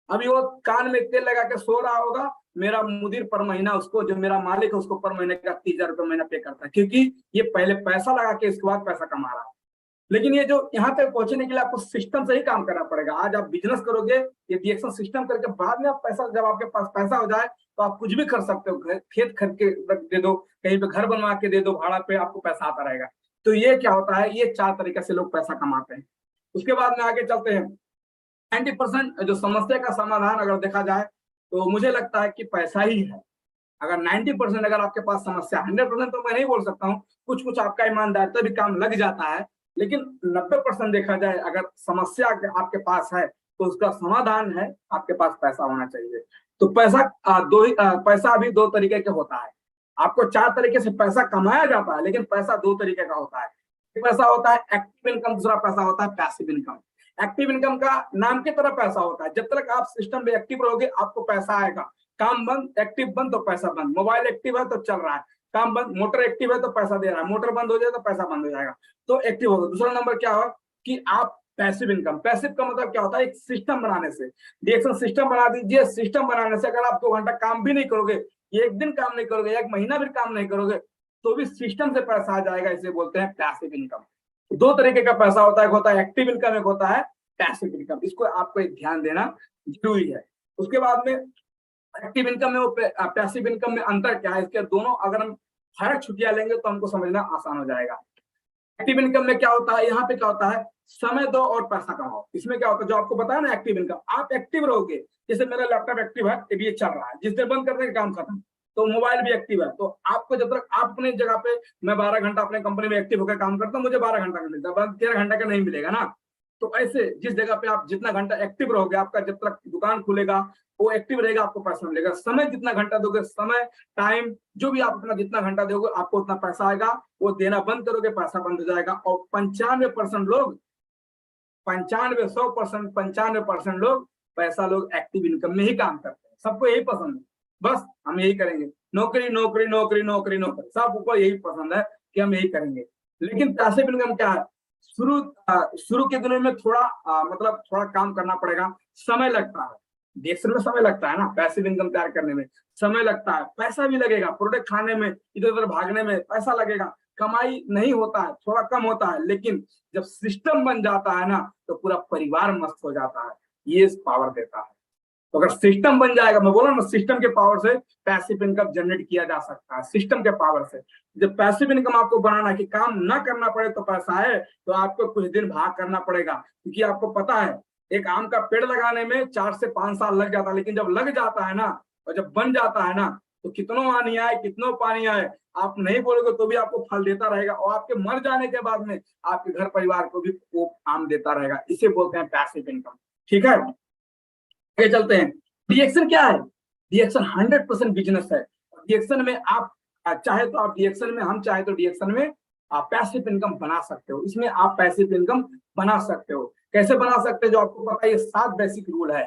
अभी वो कान में तेल लगा के सो रहा होगा, मेरा मुदीर पर महीना उसको, जो मेरा मालिक है उसको पर महीने का 30,000 रुपये महीना पे करता है, क्योंकि ये पहले पैसा लगा के इसके बाद पैसा कमा रहा है। लेकिन ये जो यहाँ तक पहुंचने के लिए आपको सिस्टम से ही काम करना पड़ेगा। आज आप बिजनेस करोगे, ये डीएक्शन सिस्टम करके, बाद में आप पैसा, जब आपके पास पैसा हो जाए तो आप कुछ भी कर सकते हो। खेत खरीद के दे दो, कहीं पे घर बनवा के दे दो भाड़ा पे, आपको पैसा आता रहेगा। तो ये क्या होता है, ये 4 तरीके से लोग पैसा कमाते हैं। उसके बाद में आगे चलते हैं। 90% जो समस्या का समाधान अगर देखा जाए तो मुझे लगता है कि पैसा ही है। अगर 90% अगर आपके पास समस्या, 100% तो मैं नहीं बोल सकता हूँ, कुछ कुछ आपका ईमानदारिता भी काम लग जाता है, लेकिन 90% देखा जाए अगर समस्या आपके पास है तो उसका समाधान है, आपके पास पैसा होना चाहिए। तो पैसा पैसा भी 2 तरीके के होता है। आपको 4 तरीके से पैसा कमाया जाता है, लेकिन पैसा 2 तरीके का होता है। एक पैसा होता है एक्टिव इनकम, दूसरा पैसा होता है पैसिव इनकम। एक्टिव इनकम का नाम की तरह पैसा होता है, जब तक आप सिस्टम में एक्टिव रहोगे आपको पैसा आएगा। काम बंद, एक्टिव बंद तो पैसा बंद। मोबाइल एक्टिव है तो चल रहा है, काम बंद। मोटर एक्टिव है तो पैसा दे रहा है, मोटर बंद हो जाए तो पैसा बंद हो जाएगा, तो एक्टिव होगा। दूसरा नंबर क्या हो कि आप पैसिव इनकम। पैसिव का मतलब क्या होता है, एक सिस्टम बनाने से। रिएक्शन सिस्टम बना दीजिए, सिस्टम बनाने से अगर आप 2 घंटा काम भी नहीं करोगे, 1 दिन काम नहीं करोगे, 1 महीना भी काम नहीं करोगे, तो भी सिस्टम से पैसा आ जाएगा। इसे बोलते हैं पैसिव इनकम। 2 तरीके का पैसा होता है, एक होता है एक्टिव इनकम, एक होता है पैसिव इनकम। इसको आपको एक ध्यान देना जरूरी है। उसके बाद में एक्टिव इनकम में, वो पैसिव इनकम में अंतर क्या है, इसके दोनों अगर हम फर्क छुट्टियां लेंगे तो हमको समझना आसान हो जाएगा। एक्टिव इनकम में क्या होता है, यहाँ पे क्या होता है, समय दो और पैसा कमाओ। इसमें क्या होता है, जो आपको बताया ना एक्टिव इनकम, आप एक्टिव रहोगे। जैसे मेरा लैपटॉप एक्टिव है, ये चल रहा है, जिस दिन बंद करने का काम खत्म, तो मोबाइल भी एक्टिव है। तो आपको जब तक आप अपनी जगह पे, मैं 12 घंटा अपने कंपनी में एक्टिव होकर काम करता हूँ, मुझे 12 घंटा का मिलता है, 13 घंटे का नहीं मिलेगा ना। तो ऐसे जिस जगह पे आप जितना घंटा एक्टिव रहोगे, आपका जब तक दुकान खुलेगा वो एक्टिव रहेगा, आपको पैसा मिलेगा। समय जितना घंटा दोगे, समय टाइम जो भी आप अपना जितना घंटा दोगे, आपको उतना पैसा आएगा। वो देना बंद करोगे, पैसा बंद हो जाएगा। और 95% लोग 95 100% 95% लोग पैसा लोग एक्टिव इनकम में ही काम करते हैं, सबको यही पसंद है, बस हम यही करेंगे, नौकरी नौकरी नौकरी नौकरी नौकरी, सबको यही पसंद है कि हम यही करेंगे। लेकिन पैसिव इनकम क्या है, शुरू के दिनों में थोड़ा मतलब थोड़ा काम करना पड़ेगा, समय लगता है, डिएक्शन में समय लगता है ना, पैसिव इनकम तैयार करने में समय लगता है, पैसा भी लगेगा, प्रोडक्ट खाने में इधर उधर भागने में पैसा लगेगा, कमाई नहीं होता है, थोड़ा कम होता है, लेकिन जब सिस्टम बन जाता है ना तो पूरा परिवार मस्त हो जाता है, ये पावर देता है। तो अगर सिस्टम बन जाएगा, मैं बोला ना, सिस्टम के पावर से पैसिव इनकम जनरेट किया जा सकता है, सिस्टम के पावर से। जब पैसिव इनकम आपको बनाना है कि काम ना करना पड़े तो पैसा है, तो आपको कुछ दिन भाग करना पड़ेगा, क्योंकि आपको पता है एक आम का पेड़ लगाने में 4 से 5 साल लग जाता है, लेकिन जब लग जाता है ना और जब बन जाता है ना तो कितनों आनी आए, कितनों पानी आए, आप नहीं बोलोगे तो भी आपको फल देता रहेगा, और आपके मर जाने के बाद में आपके घर परिवार को भी वो आम देता रहेगा। इसे बोलते हैं पैसिव इनकम। ठीक है, आगे चलते हैं। डीएक्शन क्या है? डीएक्शन 100% बिजनेस है। डीएक्शन में आप चाहे तो आप डीएक्शन में, हम चाहे तो डीएक्शन में आप पैसिव इनकम बना सकते हो। इसमें आप पैसिव इनकम बना सकते हो। कैसे बना सकते हो? जो आपको पता है, ये 7 बेसिक रूल है।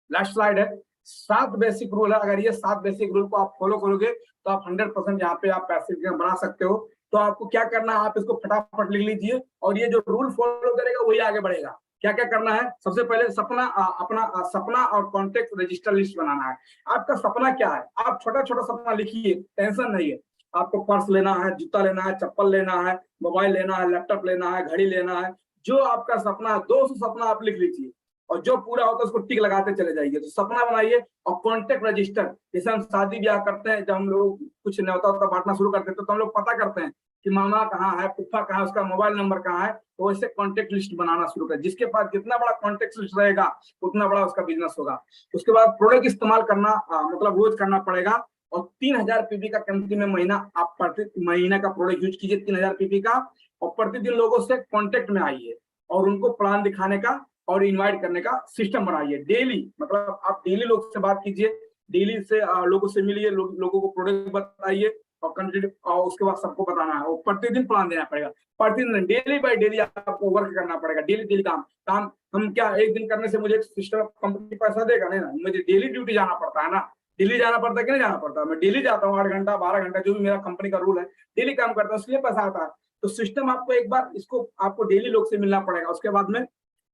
लास्ट स्लाइड है, 7 बेसिक रूल है। अगर ये 7 बेसिक रूल को आप फॉलो करोगे तो आप 100% यहाँ पे आप पैसिव इनकम बना सकते हो। तो आपको क्या करना है, आप इसको फटाफट लिख लीजिए, और ये जो रूल फॉलो करेगा वही आगे बढ़ेगा। क्या क्या करना है? सबसे पहले अपना सपना और कॉन्टेक्ट रजिस्टर लिस्ट बनाना है। आपका सपना क्या है? आप छोटा छोटा सपना लिखिए, टेंशन नहीं है। आपको पर्स लेना है, जूता लेना है, चप्पल लेना है, मोबाइल लेना है, लैपटॉप लेना है, घड़ी लेना है, जो आपका सपना है 200 सपना आप लिख लीजिए, और जो पूरा होता है उसको टिक लगाते चले जाइए। तो सपना बनाइए और कॉन्टेक्ट रजिस्टर, जैसे हम शादी ब्याह करते हैं, जब हम लोग कुछ न्योता होता बांटना शुरू करते हैं तो हम लोग पता करते हैं कि मामा कहाँ है, फूफा कहाँ है, उसका मोबाइल नंबर कहाँ है, तो वैसे कॉन्टेक्ट लिस्ट बनाना शुरू कर। जिसके पास जितना बड़ा कॉन्टेक्ट लिस्ट रहेगा उतना बड़ा उसका बिजनेस होगा। उसके बाद प्रोडक्ट इस्तेमाल करना मतलब रोज करना पड़ेगा, और 3000 पीपी का कंपनी में महीना आप प्रति महीने का प्रोडक्ट यूज कीजिए, 3000 पीपी का, और प्रतिदिन लोगों से कॉन्टेक्ट में आइए और उनको प्लान दिखाने का और इनवाइट करने का सिस्टम बनाइए। डेली, मतलब आप डेली लोग से बात कीजिए, डेली से लोगों से मिलिए, लोगों को प्रोडक्ट बताइए, और कंटिन्यू, और उसके बाद सबको बताना है, और प्रतिदिन प्लान देना पड़ेगा। प्रतिदिन डेली बाय डेली आपको वर्क करना पड़ेगा, डेली डेली काम हम क्या एक दिन करने से मुझे सिस्टम कंपनी पैसा देगा? नहीं ना, मुझे डेली ड्यूटी जाना पड़ता है ना, दिल्ली जाना पड़ता है कि नहीं जाना पड़ता? मैं डेली जाता हूँ, 8 घंटा 12 घंटा, जो भी मेरा कंपनी का रूल है, डेली काम करता हूँ, इसलिए पैसा आता है। तो सिस्टम आपको एक बार इसको आपको डेली लोग से मिलना पड़ेगा। उसके बाद में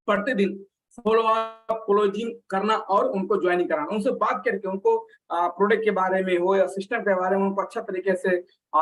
प्रतिदिन फॉलो अप, क्लोजिंग करना और उनको ज्वाइनिंग कराना, उनसे बात करके उनको प्रोडक्ट के बारे में हो या सिस्टम के बारे में उनको अच्छा तरीके से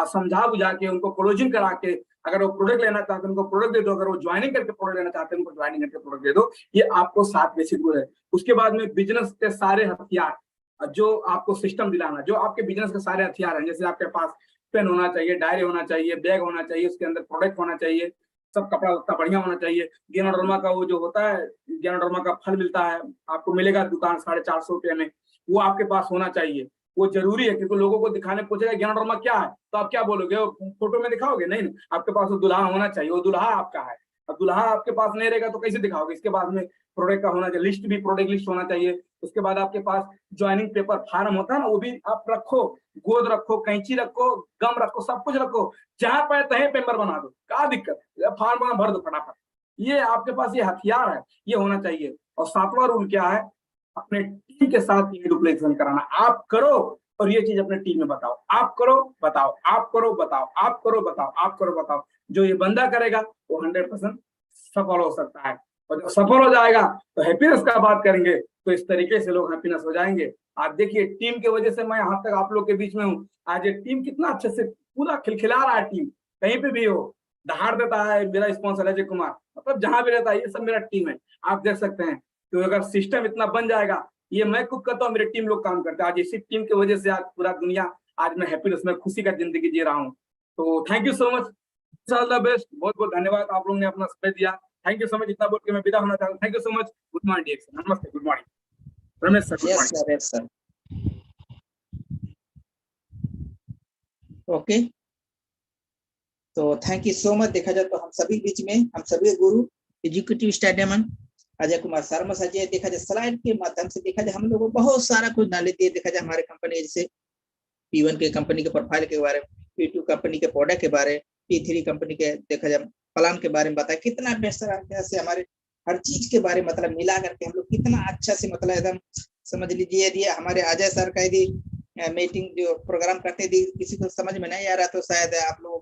समझा बुझा के उनको क्लोजिंग करा के, अगर वो प्रोडक्ट लेना चाहते हैं उनको प्रोडक्ट दे दो, अगर वो ज्वाइनिंग करके प्रोडक्ट लेना चाहते हैं उनको ज्वाइनिंग करके प्रोडक्ट दे दो। ये आपको 7 बेसिक रूल है। उसके बाद में बिजनेस के सारे हथियार जो आपको सिस्टम दिलाना, जो आपके बिजनेस के सारे हथियार हैं, जैसे आपके पास पेन होना चाहिए, डायरी होना चाहिए, बैग होना चाहिए, उसके अंदर प्रोडक्ट होना चाहिए, सब कपड़ा लत्ता बढ़िया होना चाहिए। गेनोडर्मा का वो जो होता है, गेनोडर्मा का फल मिलता है, आपको मिलेगा दुकान 450 रुपये में, वो आपके पास होना चाहिए। वो जरूरी है, क्योंकि लोगों को दिखाने पूछेगा गेनोडर्मा क्या है, तो आप क्या बोलोगे? वो फोटो में दिखाओगे? नहीं, आपके पास वो दुल्हा होना चाहिए, वो दुल्हा आपका है। अब दुल्हा आपके पास नहीं रहेगा तो कैसे दिखाओगे? इसके बाद में प्रोडक्ट का होना चाहिए, लिस्ट भी प्रोडक्ट लिस्ट होना चाहिए। उसके बाद आपके पास ज्वाइनिंग पेपर फार्म होता है ना, वो भी आप रखो, गोद रखो, कैंची रखो, गम रखो, सब कुछ रखो, जहां पे तहीं पेपर बना दो, क्या दिक्कत है, फार्म भर दो फटाफट। ये आपके पास ये हथियार है, ये होना चाहिए। और 7वां रूल क्या है? अपने टीम के साथ ये डुप्लीकेशन कराना। आप करो और ये चीज अपने टीम में बताओ, आप करो बताओ, आप करो बताओ, आप करो बताओ, आप करो बताओ। जो ये बंदा करेगा वो 100% सफल हो सकता है। और जब सफल हो जाएगा तो हैप्पीनेस का बात करेंगे, तो इस तरीके से लोग हैप्पीनेस हो जाएंगे। आप देखिए, टीम की वजह से मैं यहाँ तक आप लोग के बीच में हूँ। आज ये टीम कितना अच्छे से पूरा खिलखिला रहा है। टीम कहीं पे भी हो, दहाड़ देता है मेरा स्पॉन्सर अजय कुमार, मतलब जहां भी रहता है, ये सब मेरा टीम है। आप देख सकते हैं। तो अगर सिस्टम इतना बन जाएगा, ये मैं खुद करता हूँ, मेरे टीम लोग काम करते हैं। आज इसी टीम की वजह से आज पूरा दुनिया, आज मैं हैप्पीनेस में खुशी का जिंदगी जी रहा हूँ। तो thank you so much, all the best. बहुत बहुत धन्यवाद, आप लोगों ने अपना समय दिया। Thank you so much. इतना बोल के मैं विदा होना चाहता हूँ। Thank you so much. Good morning DX, नमस्ते, good morning Ramesh sir. Yes sir, yes sir. Okay, तो थैंक यू सो मच। देखा जाए तो हम सभी बीच में, हम सभी गुरु executive star Ajay Kumar Sharma sir ji, देखा जाए स्लाइड के माध्यम से देखा जाए हम लोगों को बहुत सारा कुछ नॉलेज दिए। देखा जाए हमारे कंपनी जैसे P1 के कंपनी के प्रोफाइल के बारे में, P2 कंपनी के प्रोडक्ट के बारे में, P3 कंपनी के देखा जाए प्लान के बारे में बताया, कितना बेहतर से हमारे हर चीज के बारे मतलब मिला करके हम लोग कितना अच्छा से मतलब एकदम समझ लीजिए। यदि हमारे अजय सर का यदि मीटिंग जो प्रोग्राम करते थे किसी को समझ में नहीं आ रहा तो शायद आप लोग